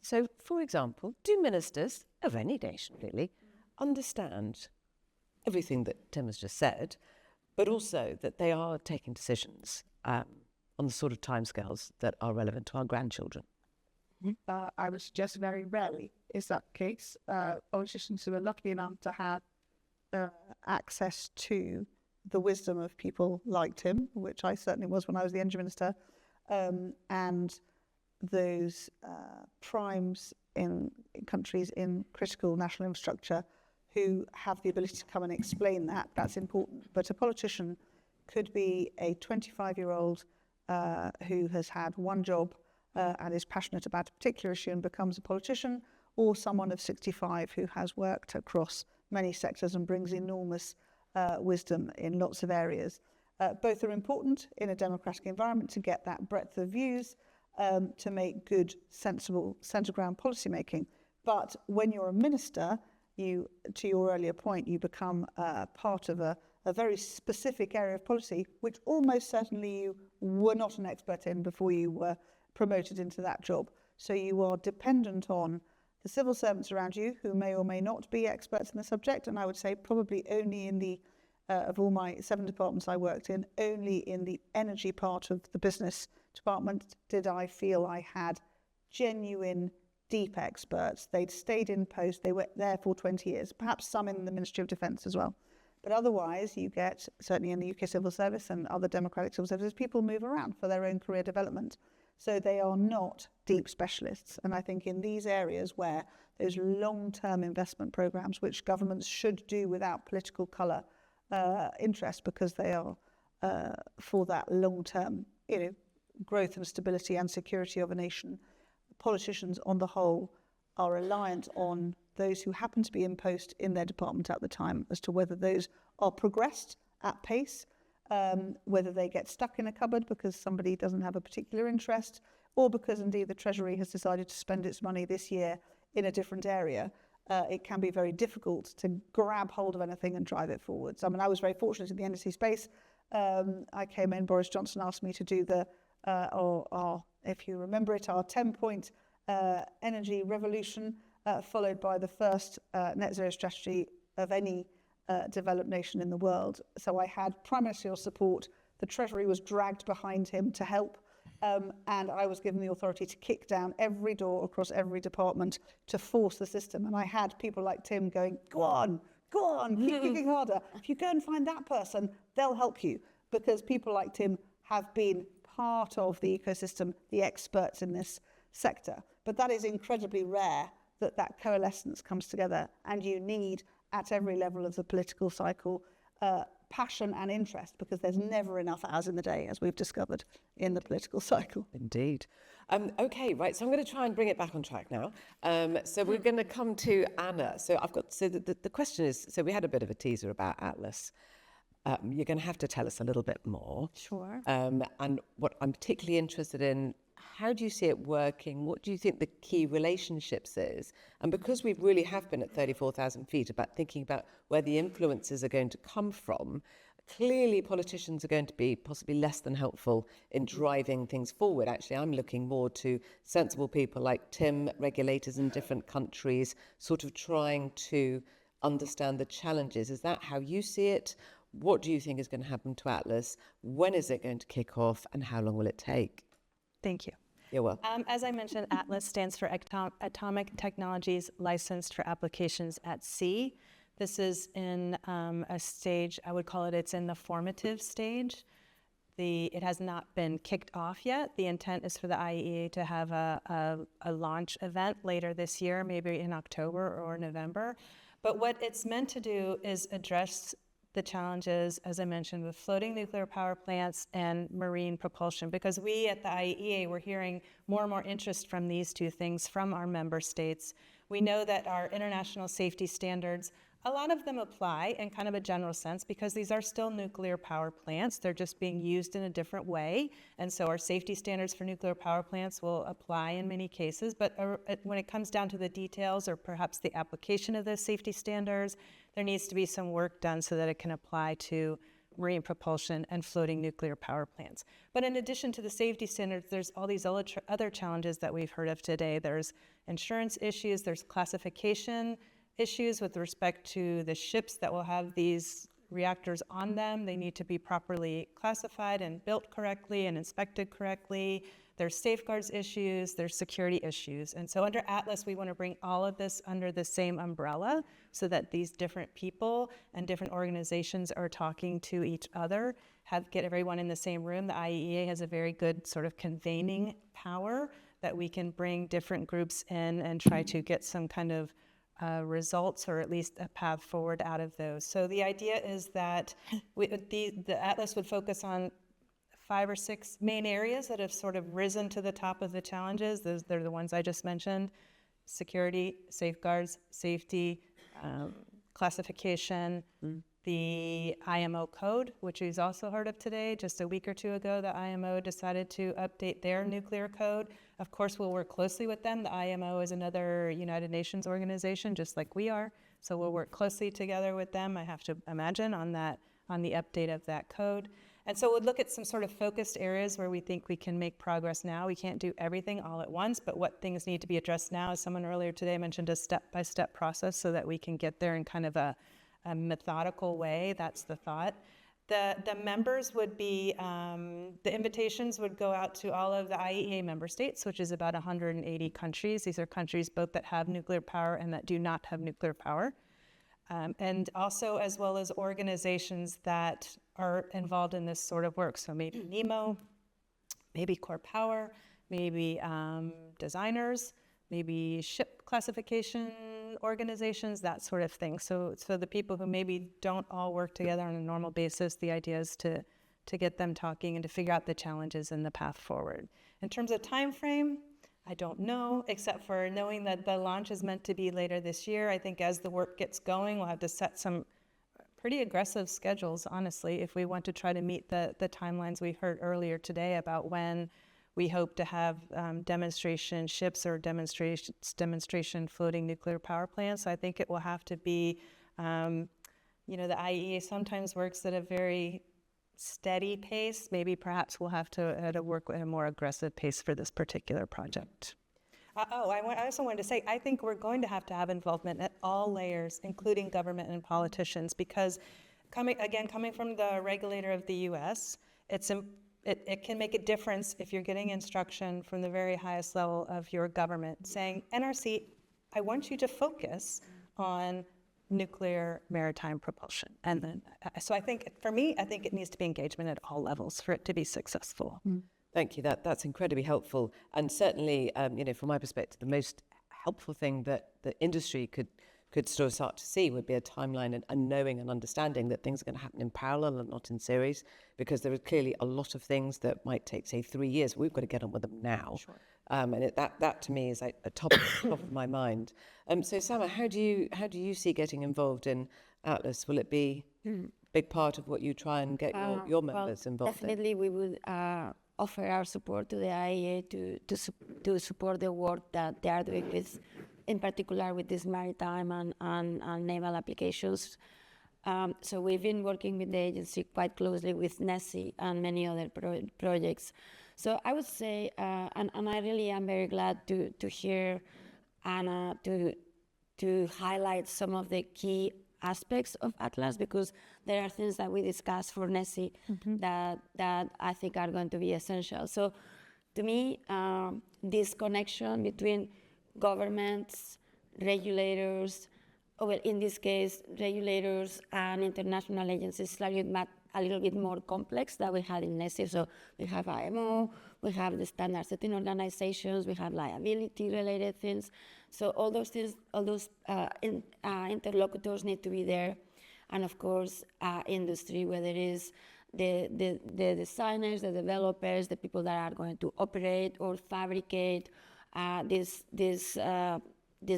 So, for example, do ministers of any nation, really, understand everything that Tim has just said, but also that they are taking decisions on the sort of timescales that are relevant to our grandchildren? I would suggest very rarely is that the case. Politicians who are lucky enough to have access to the wisdom of people like Tim, which I certainly was when I was the Energy Minister, and those primes in countries in critical national infrastructure who have the ability to come and explain that, that's important. But a politician could be a 25-year-old who has had one job and is passionate about a particular issue and becomes a politician, or someone of 65 who has worked across many sectors and brings enormous wisdom in lots of areas. Both are important in a democratic environment to get that breadth of views, to make good, sensible, centre-ground policy making. But when you're a minister, you, to your earlier point, you become part of a very specific area of policy, which almost certainly you were not an expert in before you were promoted into that job. So you are dependent on the civil servants around you who may or may not be experts in the subject. And I would say probably only in the, of all my 7 departments I worked in, only in the energy part of the business department did I feel I had genuine, deep experts. They'd stayed in post, they were there for 20 years, perhaps some in the Ministry of Defence as well. But otherwise, you get, certainly in the UK civil service and other democratic civil services, people move around for their own career development. So they are not deep specialists. And I think in these areas where those long-term investment programs, which governments should do without political colour interest, because they are for that long-term, growth and stability and security of a nation, politicians on the whole are reliant on those who happen to be in post in their department at the time as to whether those are progressed at pace, whether they get stuck in a cupboard because somebody doesn't have a particular interest, or because indeed the Treasury has decided to spend its money this year in a different area. It can be very difficult to grab hold of anything and drive it forwards. I mean, I was very fortunate in the energy space. I came in, Boris Johnson asked me to do the, if you remember it, our 10-point energy revolution, followed by the first net zero strategy of any developed nation in the world. So I had prime ministerial support. The Treasury was dragged behind him to help, and I was given the authority to kick down every door across every department to force the system. And I had people like Tim going, go on, keep kicking harder. If you go and find that person, they'll help you, because people like Tim have been part of the ecosystem, the experts in this sector. But that is incredibly rare, that coalescence comes together, and you need, at every level of the political cycle, passion and interest, because there's never enough hours in the day, as we've discovered in the political cycle. Indeed. Okay, right, so I'm going to try and bring it back on track now. So we're going to come to Anna. So the question is, so we had a bit of a teaser about Atlas. You're going to have to tell us a little bit more. Sure. And what I'm particularly interested in, how do you see it working? What do you think the key relationships is? And because we really have been at 34,000 feet about thinking about where the influences are going to come from, clearly politicians are going to be possibly less than helpful in driving things forward. Actually, I'm looking more to sensible people like Tim, regulators in different countries, sort of trying to understand the challenges. Is that how you see it? What do you think is going to happen to Atlas? When is it going to kick off, and how long will it take? Thank you. You're welcome. As I mentioned, Atlas stands for Atomic Technologies Licensed for Applications at Sea. This is in a stage, I would call it, it's in the formative stage. It has not been kicked off yet. The intent is for the IAEA to have a launch event later this year, maybe in October or November. But what it's meant to do is address the challenges, as I mentioned, with floating nuclear power plants and marine propulsion, because we at the IAEA, we're hearing more and more interest from these two things from our member states. We know that our international safety standards, a lot of them apply in kind of a general sense, because these are still nuclear power plants. They're just being used in a different way. And so our safety standards for nuclear power plants will apply in many cases. But when it comes down to the details, or perhaps the application of those safety standards, there needs to be some work done so that it can apply to marine propulsion, and floating nuclear power plants. But in addition to the safety standards, there's all these other challenges that we've heard of today. There's insurance issues, there's classification issues with respect to the ships that will have these reactors on them. They need to be properly classified and built correctly and inspected correctly. There's safeguards issues, there's security issues. And so under Atlas, we want to bring all of this under the same umbrella so that these different people and different organizations are talking to each other, get everyone in the same room. The IAEA has a very good sort of convening power that we can bring different groups in and try to get some kind of results, or at least a path forward out of those. So the idea is that the Atlas would focus on 5 or 6 main areas that have sort of risen to the top of the challenges. They're the ones I just mentioned: security, safeguards, safety, classification, the IMO code, which we've also heard of today. Just a week or two ago, the IMO decided to update their nuclear code. Of course, we'll work closely with them. The IMO is another United Nations organization, just like we are. So we'll work closely together with them, I have to imagine, on the update of that code. And so we'll look at some sort of focused areas where we think we can make progress now. We can't do everything all at once, but what things need to be addressed now, as someone earlier today mentioned, a step-by-step process so that we can get there in kind of a methodical way. That's the thought. The members would be, the invitations would go out to all of the IAEA member states, which is about 180 countries. These are countries both that have nuclear power and that do not have nuclear power. And also as well as organizations that are involved in this sort of work. So maybe NEMO, maybe Core Power, maybe designers, maybe ship classification organizations, that sort of thing. So the people who maybe don't all work together on a normal basis, the idea is to get them talking and to figure out the challenges and the path forward. In terms of time frame, I don't know, except for knowing that the launch is meant to be later this year. I think as the work gets going, we'll have to set some pretty aggressive schedules, honestly, if we want to try to meet the timelines we heard earlier today about when we hope to have demonstration ships or demonstration floating nuclear power plants. I think it will have to be, the IAEA sometimes works at a very steady pace. Maybe perhaps we'll have to work at a more aggressive pace for this particular project. I also wanted to say, I think we're going to have involvement at all layers, including government and politicians, because coming from the regulator of the U.S., it can make a difference if you're getting instruction from the very highest level of your government saying, NRC, I want you to focus on nuclear maritime propulsion. And then, so I think, for me, I think it needs to be engagement at all levels for it to be successful. Thank you. That's incredibly helpful. And certainly, from my perspective, the most helpful thing that the industry could sort of start to see would be a timeline and knowing and understanding that things are going to happen in parallel and not in series, because there are clearly a lot of things that might take, say, 3 years. We've got to get on with them now. Sure. And that to me is like a top of my mind. So Sama, how do you see getting involved in Atlas? Will it be a big part of what you try and get your members involved definitely in? We would offer our support to the IAEA to support the work that they are doing with, in particular with this maritime and naval applications. So we've been working with the agency quite closely with NESI and many other projects. So I would say, and I really am very glad to hear Anna to highlight some of the key aspects of Atlas, because there are things that we discussed for NESI that I think are going to be essential. So to me, this connection between governments, regulators, well, in this case, regulators and international agencies is a little bit more complex than we had in NESI. So we have IMO, we have the standard setting organizations, we have liability-related things. So all those things, interlocutors need to be there. And of course, industry, whether it is the designers, the developers, the people that are going to operate or fabricate these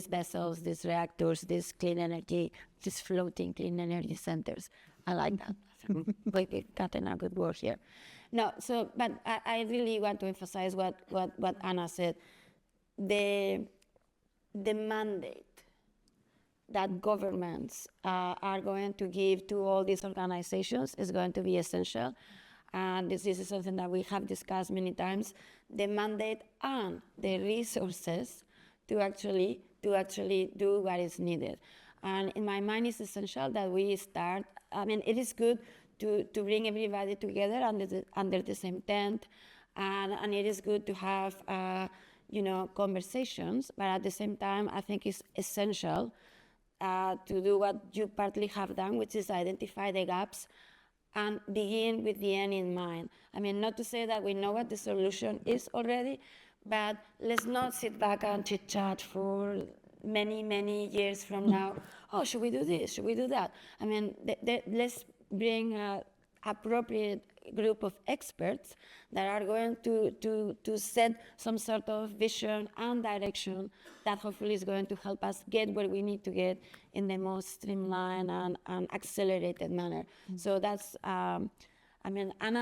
vessels, these reactors, these clean energy, these floating clean energy centers. I like that. We've gotten a good word here. No, so, but I really want to emphasize what Anna said. The mandate that governments are going to give to all these organizations is going to be essential. And this is something that we have discussed many times, the mandate and the resources to actually do what is needed. And in my mind, it's essential that we start, I mean, it is good to bring everybody together under the same tent, and it is good to have, conversations, but at the same time, I think it's essential to do what you partly have done, which is identify the gaps and begin with the end in mind. I mean, not to say that we know what the solution is already, but let's not sit back and chit-chat for many, many years from now. Oh, should we do this? Should we do that? I mean, let's bring an appropriate group of experts that are going to set some sort of vision and direction that hopefully is going to help us get where we need to get in the most streamlined and accelerated manner. So that's, Anna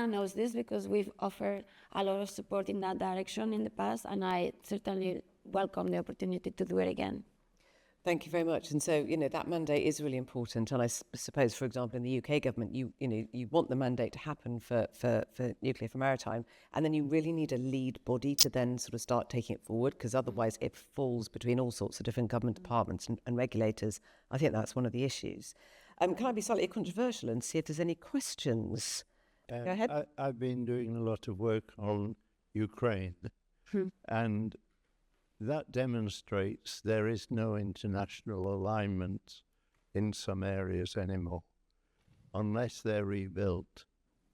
knows this because we've offered a lot of support in that direction in the past, and I certainly welcome the opportunity to do it again. Thank you very much. And so, that mandate is really important. And I suppose, for example, in the UK government, you want the mandate to happen for nuclear, for maritime, and then you really need a lead body to then sort of start taking it forward, because otherwise it falls between all sorts of different government departments and regulators. I think that's one of the issues. Can I be slightly controversial and see if there's any questions? Go ahead. I've been doing a lot of work on Ukraine, and that demonstrates there is no international alignment in some areas anymore, unless they're rebuilt.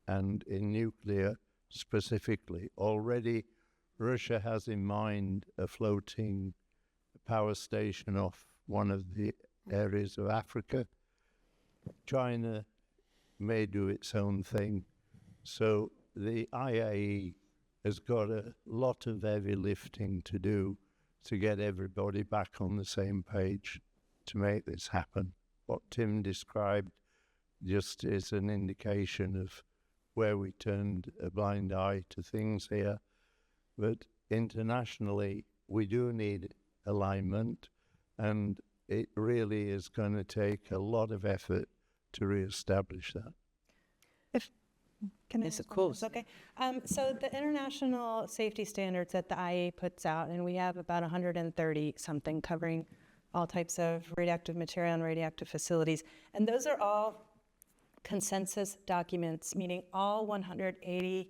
And in nuclear specifically, already Russia has in mind a floating power station off one of the areas of Africa. China may do its own thing. So the IAEA has got a lot of heavy lifting to do to get everybody back on the same page to make this happen. What Tim described just is an indication of where we turned a blind eye to things here. But internationally, we do need alignment, and it really is going to take a lot of effort to re-establish that. Can I Yes, of course. Okay. So the international safety standards that the IAEA puts out, and we have about 130 something covering all types of radioactive material and radioactive facilities. And those are all consensus documents, meaning all 180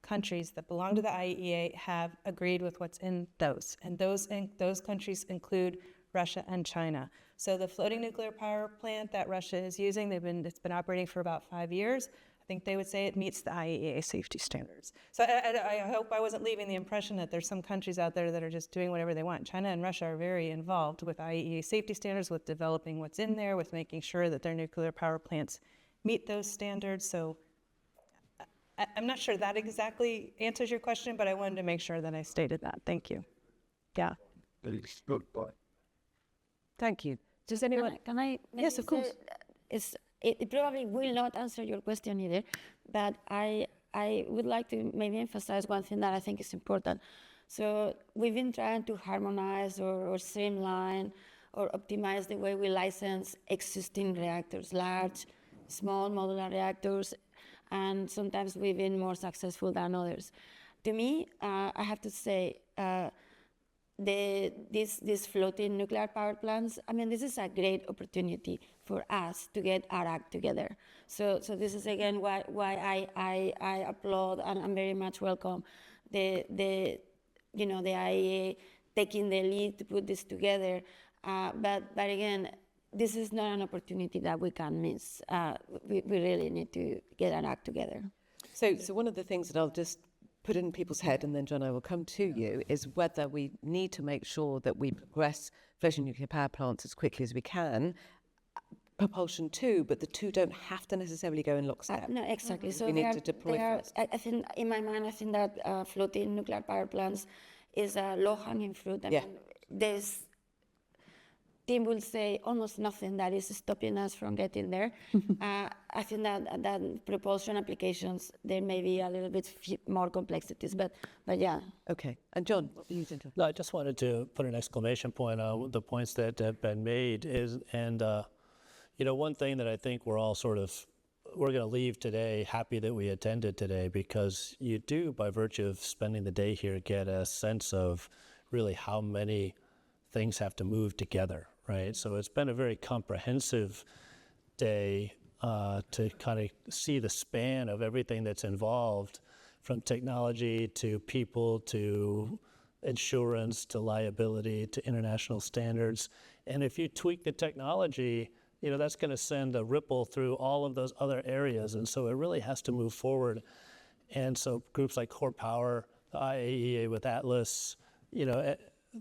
countries that belong to the IAEA have agreed with what's in those. And those countries include Russia and China. So the floating nuclear power plant that Russia is using, it's been operating for about 5 years. I think they would say it meets the IAEA safety standards. So I hope I wasn't leaving the impression that there's some countries out there that are just doing whatever they want. China and Russia are very involved with IAEA safety standards, with developing what's in there, with making sure that their nuclear power plants meet those standards. So I'm not sure that exactly answers your question, but I wanted to make sure that I stated that. Thank you. Yeah. Thank you. Does anyone? Can I Yes, of course. It probably will not answer your question either, but I would like to maybe emphasize one thing that I think is important. So we've been trying to harmonize or streamline or optimize the way we license existing reactors, large, small modular reactors, and sometimes we've been more successful than others. To me, I have to say, these floating nuclear power plants, this is a great opportunity for us to get our act together. So this is again why I applaud and very much welcome the IAEA taking the lead to put this together. But again, this is not an opportunity that we can miss. We really need to get our act together. So one of the things that I'll just put in people's head, and then John, I will come to you, is whether we need to make sure that we progress floating nuclear power plants as quickly as we can. Propulsion too, but the two don't have to necessarily go in lockstep. No, exactly. So we need to deploy first. I think, in my mind, that floating nuclear power plants is a low-hanging fruit. I mean, Tim will say almost nothing that is stopping us from getting there. I think that propulsion applications, there may be a little bit more complexities, but yeah. Okay. And John, what do you think? No, I just wanted to put an exclamation point on the points that have been made. One thing that I think we're all we're going to leave today happy that we attended today, because you do, by virtue of spending the day here, get a sense of really how many things have to move together, right? So it's been a very comprehensive day to kind of see the span of everything that's involved, from technology to people to insurance to liability to international standards. And if you tweak the technology, that's going to send a ripple through all of those other areas. And so it really has to move forward. And so groups like Core Power, the IAEA with Atlas,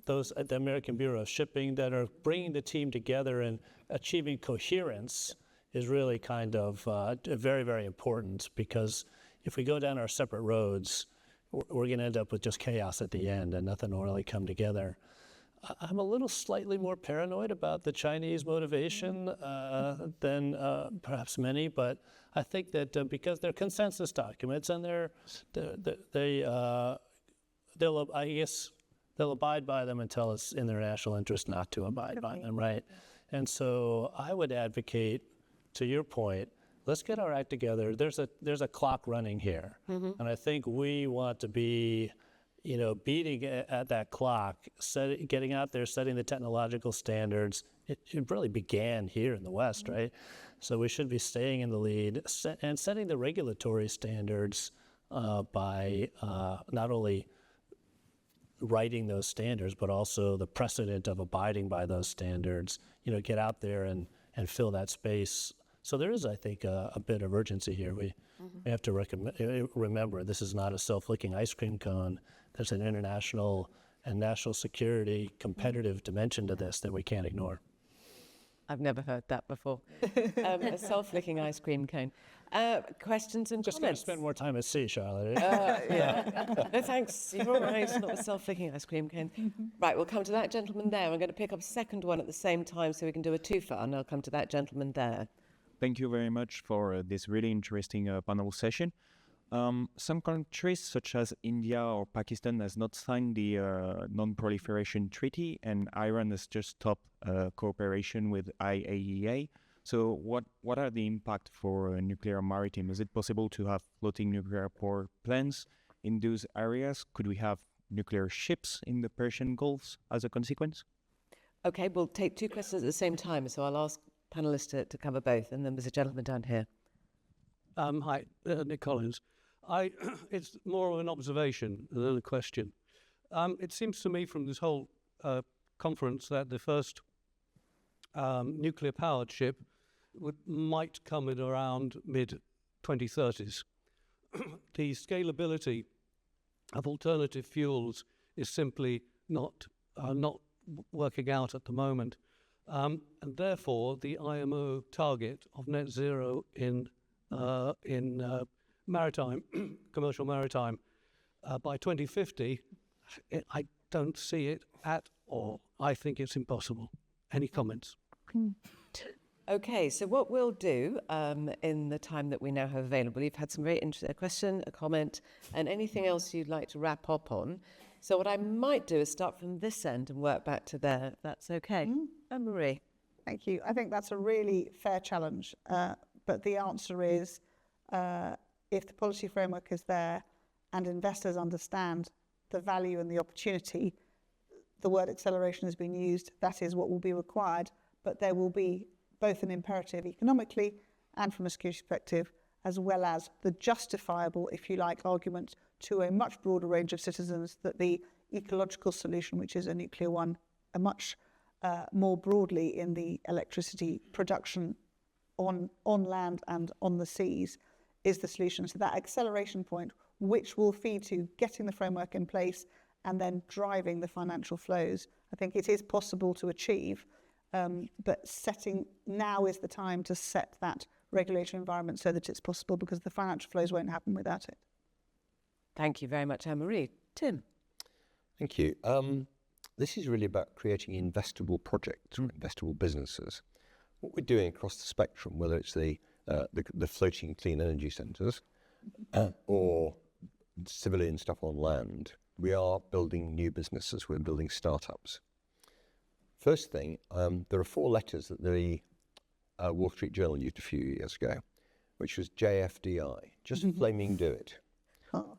those at the American Bureau of Shipping that are bringing the team together and achieving coherence is really kind of very, very important, because if we go down our separate roads, we're going to end up with just chaos at the end and nothing will really come together. I'm a little slightly more paranoid about the Chinese motivation than perhaps many, but I think that because they're consensus documents and they'll abide by them until it's in their national interest not to abide by them, right? And so I would advocate, to your point, let's get our act together. There's a clock running here, and I think we want to be beating at that clock, getting out there, setting the technological standards. It really began here in the West, right? So we should be staying in the lead and setting the regulatory standards by not only writing those standards, but also the precedent of abiding by those standards. Get out there and fill that space. So there is, I think, a bit of urgency here. We have to remember this is not a self-licking ice cream cone. There's an international and national security competitive dimension to this that we can't ignore. I've never heard that before. A self-licking ice cream cone. Questions and Just comments? got to spend more time at sea, Charlotte. No, thanks. You're all right. Not a self-licking ice cream cone. Right, we'll come to that gentleman there. I'm going to pick up a second one at the same time so we can do a twofer, and I'll come to that gentleman there. Thank you very much for this really interesting panel session. Some countries, such as India or Pakistan, has not signed the Non-Proliferation Treaty, and Iran has just stopped cooperation with IAEA. So what are the impact for nuclear maritime? Is it possible to have floating nuclear power plants in those areas? Could we have nuclear ships in the Persian Gulf as a consequence? Okay, we'll take two questions at the same time, so I'll ask panelists to cover both, and then there's a gentleman down here. Hi, Nick Collins. It's more of an observation than a question. It seems to me from this whole conference that the first nuclear-powered ship might come in around mid-2030s. The scalability of alternative fuels is simply not working out at the moment. And therefore, the IMO target of net zero in maritime, commercial maritime, by 2050, I don't see it at all. I think it's impossible. Any comments? Okay, so what we'll do in the time that we now have available, you've had some very interesting question, a comment, and anything else you'd like to wrap up on. So what I might do is start from this end and work back to there, if that's okay. Anne-Marie. Thank you. I think that's a really fair challenge, but the answer is if the policy framework is there and investors understand the value and the opportunity, the word acceleration has been used, that is what will be required, but there will be both an imperative economically and from a security perspective, as well as the justifiable, if you like, argument to a much broader range of citizens that the ecological solution, which is a nuclear one, a much more broadly in the electricity production on land and on the seas, is the solution. So that acceleration point, which will feed to getting the framework in place and then driving the financial flows, I think it is possible to achieve, but now is the time to set that regulatory environment so that it's possible, because the financial flows won't happen without it. Thank you very much, Anne-Marie. Tim. Thank you. This is really about creating investable projects or investable businesses. What we're doing across the spectrum, whether it's the floating clean energy centres or civilian stuff on land, we are building new businesses, we're building startups. First thing, there are 4 letters that the Wall Street Journal used a few years ago, which was JFDI, just flaming do it.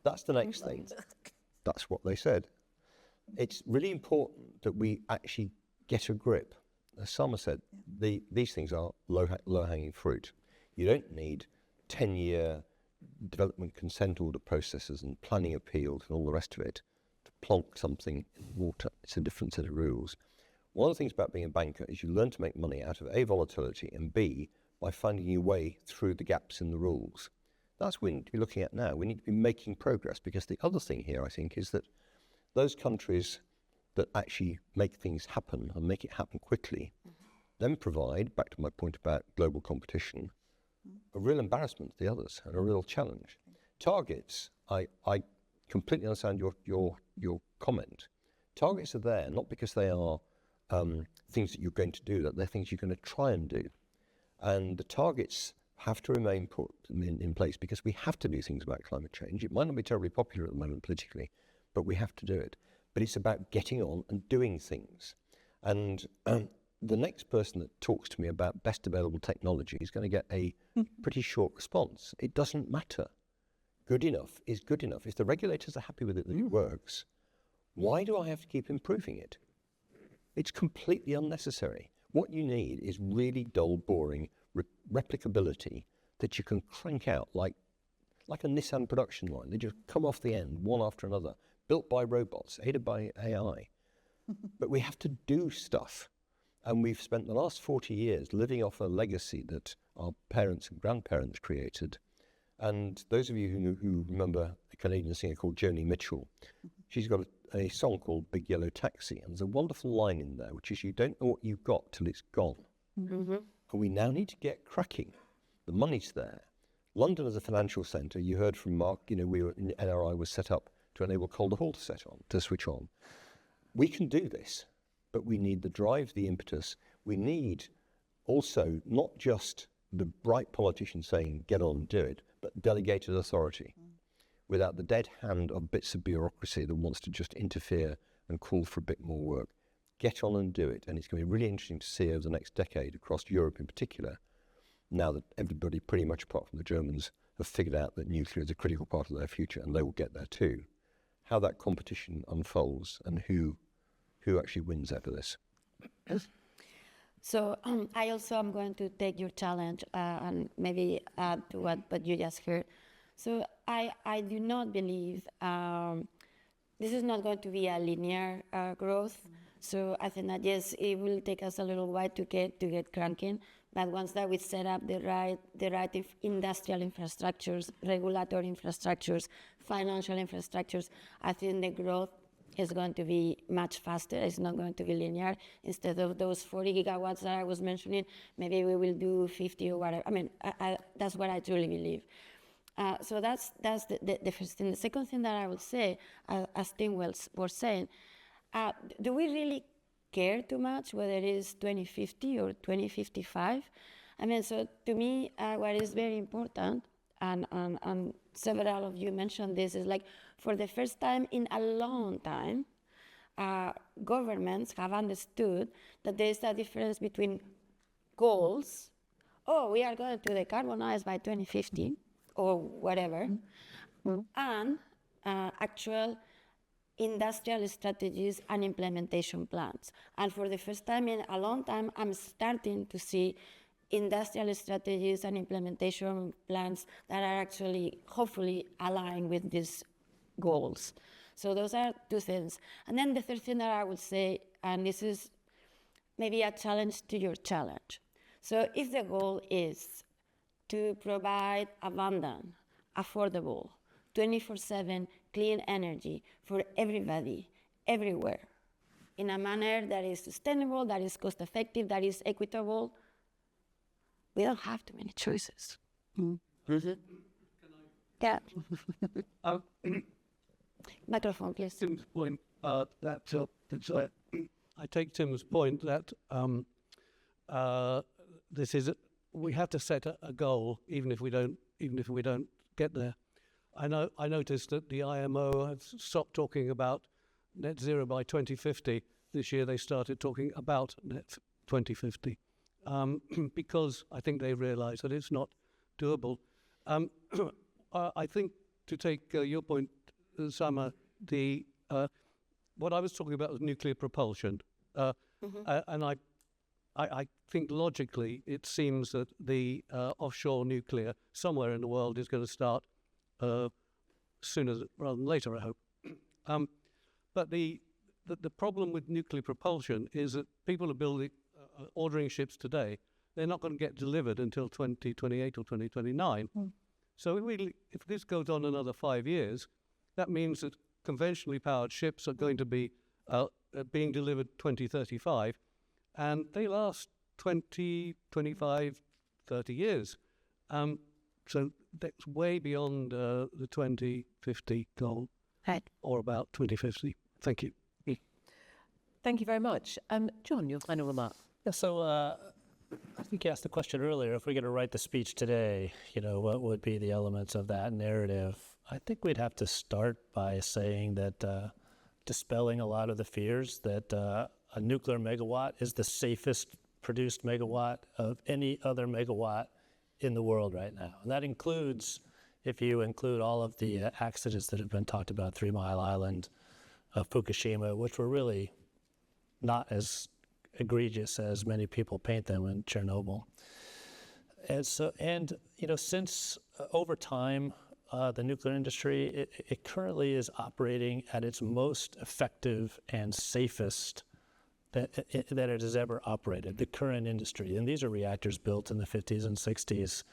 That's the next thing. That's what they said. It's really important that we actually get a grip. As Sama said, these things are low-hanging fruit. You don't need 10-year development consent order processes and planning appeals and all the rest of it to plonk something in water. It's a different set of rules. One of the things about being a banker is you learn to make money out of A, volatility, and B, by finding your way through the gaps in the rules. That's what we need to be looking at now. We need to be making progress, because the other thing here, I think, is that those countries that actually make things happen and make it happen quickly then provide, back to my point about global competition, a real embarrassment to the others and a real challenge. Targets, I completely understand your comment. Targets are there not because they are things that you're going to do, that they're things you're going to try and do. And the targets have to remain put in place, because we have to do things about climate change. It might not be terribly popular at the moment politically, but we have to do it. But it's about getting on and doing things. And the next person that talks to me about best available technology is going to get a pretty short response. It doesn't matter. Good enough is good enough. If the regulators are happy with it, that it works, why do I have to keep improving it? It's completely unnecessary. What you need is really dull, boring replicability that you can crank out like a Nissan production line. They just come off the end, one after another, built by robots, aided by AI. But we have to do stuff. And we've spent the last 40 years living off a legacy that our parents and grandparents created. And those of you who remember a Canadian singer called Joni Mitchell, she's got a song called Big Yellow Taxi. And there's a wonderful line in there, which is, you don't know what you've got till it's gone. And we now need to get cracking. The money's there. London as a financial centre, you heard from Mark, NRI was set up to enable Calder Hall to switch on. We can do this, but we need the drive, the impetus. We need also not just the bright politicians saying, get on and do it, but delegated authority without the dead hand of bits of bureaucracy that wants to just interfere and call for a bit more work. Get on and do it. And it's going to be really interesting to see over the next decade, across Europe in particular, now that everybody, pretty much apart from the Germans, have figured out that nuclear is a critical part of their future, and they will get there too, how that competition unfolds and who actually wins out of this. So I also am going to take your challenge and maybe add to what you just heard. So I do not believe this is not going to be a linear growth. So I think that yes, it will take us a little while to get cranking. But once that we set up the right industrial infrastructures, regulatory infrastructures, financial infrastructures, I think the growth is going to be much faster. It's not going to be linear. Instead of those 40 gigawatts that I was mentioning, maybe we will do 50 or whatever. I mean, that's what I truly believe. So that's the first thing. The second thing that I will say, as Tim was saying, do we really care too much whether it is 2050 or 2055? I mean, so to me, what is very important, and several of you mentioned this, is like, for the first time in a long time, governments have understood that there is a difference between goals, we are going to decarbonize by 2050, or whatever, and actual industrial strategies and implementation plans. And for the first time in a long time, I'm starting to see industrial strategies and implementation plans that are actually, hopefully, aligned with these goals. So those are two things. And then the third thing that I would say, and this is maybe a challenge to your challenge. So if the goal is to provide abundant, affordable, 24/7 clean energy for everybody, everywhere, in a manner that is sustainable, that is cost-effective, that is equitable, we don't have too many choices. Yeah. I Microphone, please. Tim's point that I take Tim's point that we have to set a goal, even if we don't get there. I noticed that the IMO has stopped talking about net zero by 2050. This year they started talking about net 2050 because I think they realise that it's not doable. I think, to take your point, Sama, what I was talking about was nuclear propulsion, and I think logically it seems that the offshore nuclear somewhere in the world is going to start sooner rather than later, I hope. But the problem with nuclear propulsion is that people are ordering ships today. They're not going to get delivered until 2028 or 2029. So if this goes on another 5 years, that means that conventionally powered ships are going to be being delivered 2035, and they last 20, 25, 30 years. So that's way beyond the 2050 goal, or about 2050. Thank you. Thank you very much. John, your final remark. Yeah, so I think you asked the question earlier, if we're going to write the speech today, what would be the elements of that narrative? I think we'd have to start by saying that dispelling a lot of the fears that a nuclear megawatt is the safest produced megawatt of any other megawatt in the world right now. And that includes, if you include all of the accidents that have been talked about, 3 Mile Island, Fukushima, which were really not as egregious as many people paint them, in Chernobyl. And so, since over time, the nuclear industry, it currently is operating at its most effective and safest that it has ever operated, the current industry. And these are reactors built in the 50s and 60s.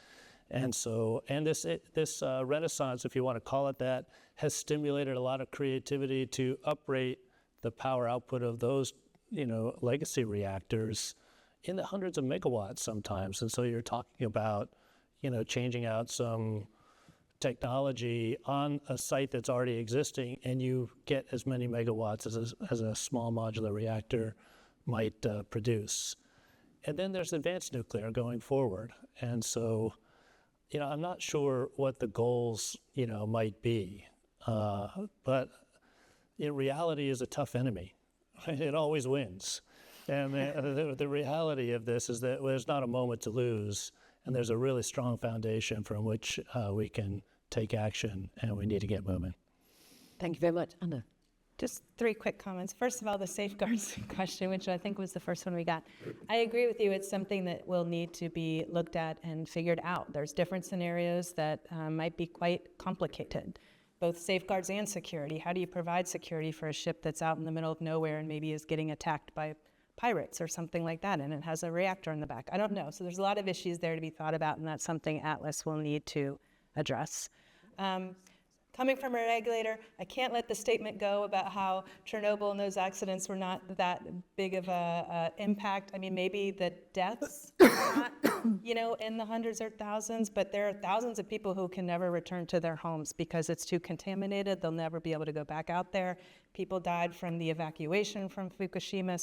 And so, this renaissance, if you want to call it that, has stimulated a lot of creativity to uprate the power output of those, legacy reactors in the hundreds of megawatts sometimes. And so you're talking about, changing out some technology on a site that's already existing, and you get as many megawatts as a small modular reactor might produce. And then there's advanced nuclear going forward. And so, I'm not sure what the goals, might be, but reality is a tough enemy. It always wins. And the reality of this is that there's not a moment to lose, and there's a really strong foundation from which we can take action, and we need to get moving. Thank you very much. Anna. Just 3 quick comments. First of all, the safeguards question, which I think was the first one we got. I agree with you. It's something that will need to be looked at and figured out. There's different scenarios that might be quite complicated, both safeguards and security. How do you provide security for a ship that's out in the middle of nowhere and maybe is getting attacked by pirates or something like that, and it has a reactor in the back? I don't know. So there's a lot of issues there to be thought about, and that's something Atlas will need to address. Coming from a regulator, I can't let the statement go about how Chernobyl and those accidents were not that big of a impact. I mean, maybe the deaths are not, in the hundreds or thousands, but there are thousands of people who can never return to their homes because it's too contaminated. They'll never be able to go back out there. People died from the evacuation from Fukushima,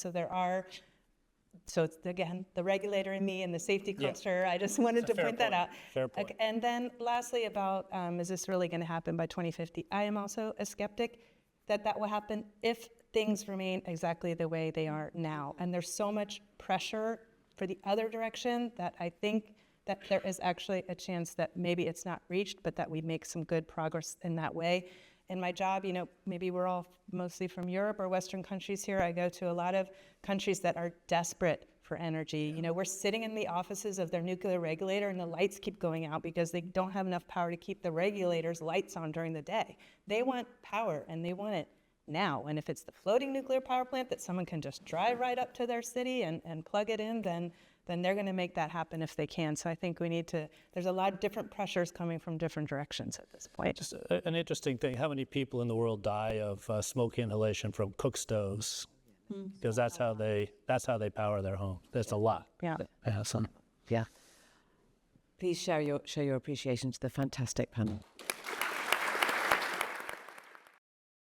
so it's, again, the regulator in me and the safety culture. I just wanted to point that out. Fair point. Okay, and then lastly about, is this really going to happen by 2050? I am also a skeptic that will happen if things remain exactly the way they are now. And there's so much pressure for the other direction that I think that there is actually a chance that maybe it's not reached, but that we make some good progress in that way. In my job, maybe we're all mostly from Europe or Western countries here. I go to a lot of countries that are desperate for energy. We're sitting in the offices of their nuclear regulator and the lights keep going out because they don't have enough power to keep the regulator's lights on during the day. They want power and they want it now. And if it's the floating nuclear power plant that someone can just drive right up to their city and plug it in, then they're going to make that happen if they can. So I think we need to, there's a lot of different pressures coming from different directions at this point. Just an interesting thing, how many people in the world die of smoke inhalation from cook stoves? Because that's how they power their home. That's a lot. Yeah. Yeah. Please share your appreciation to the fantastic panel.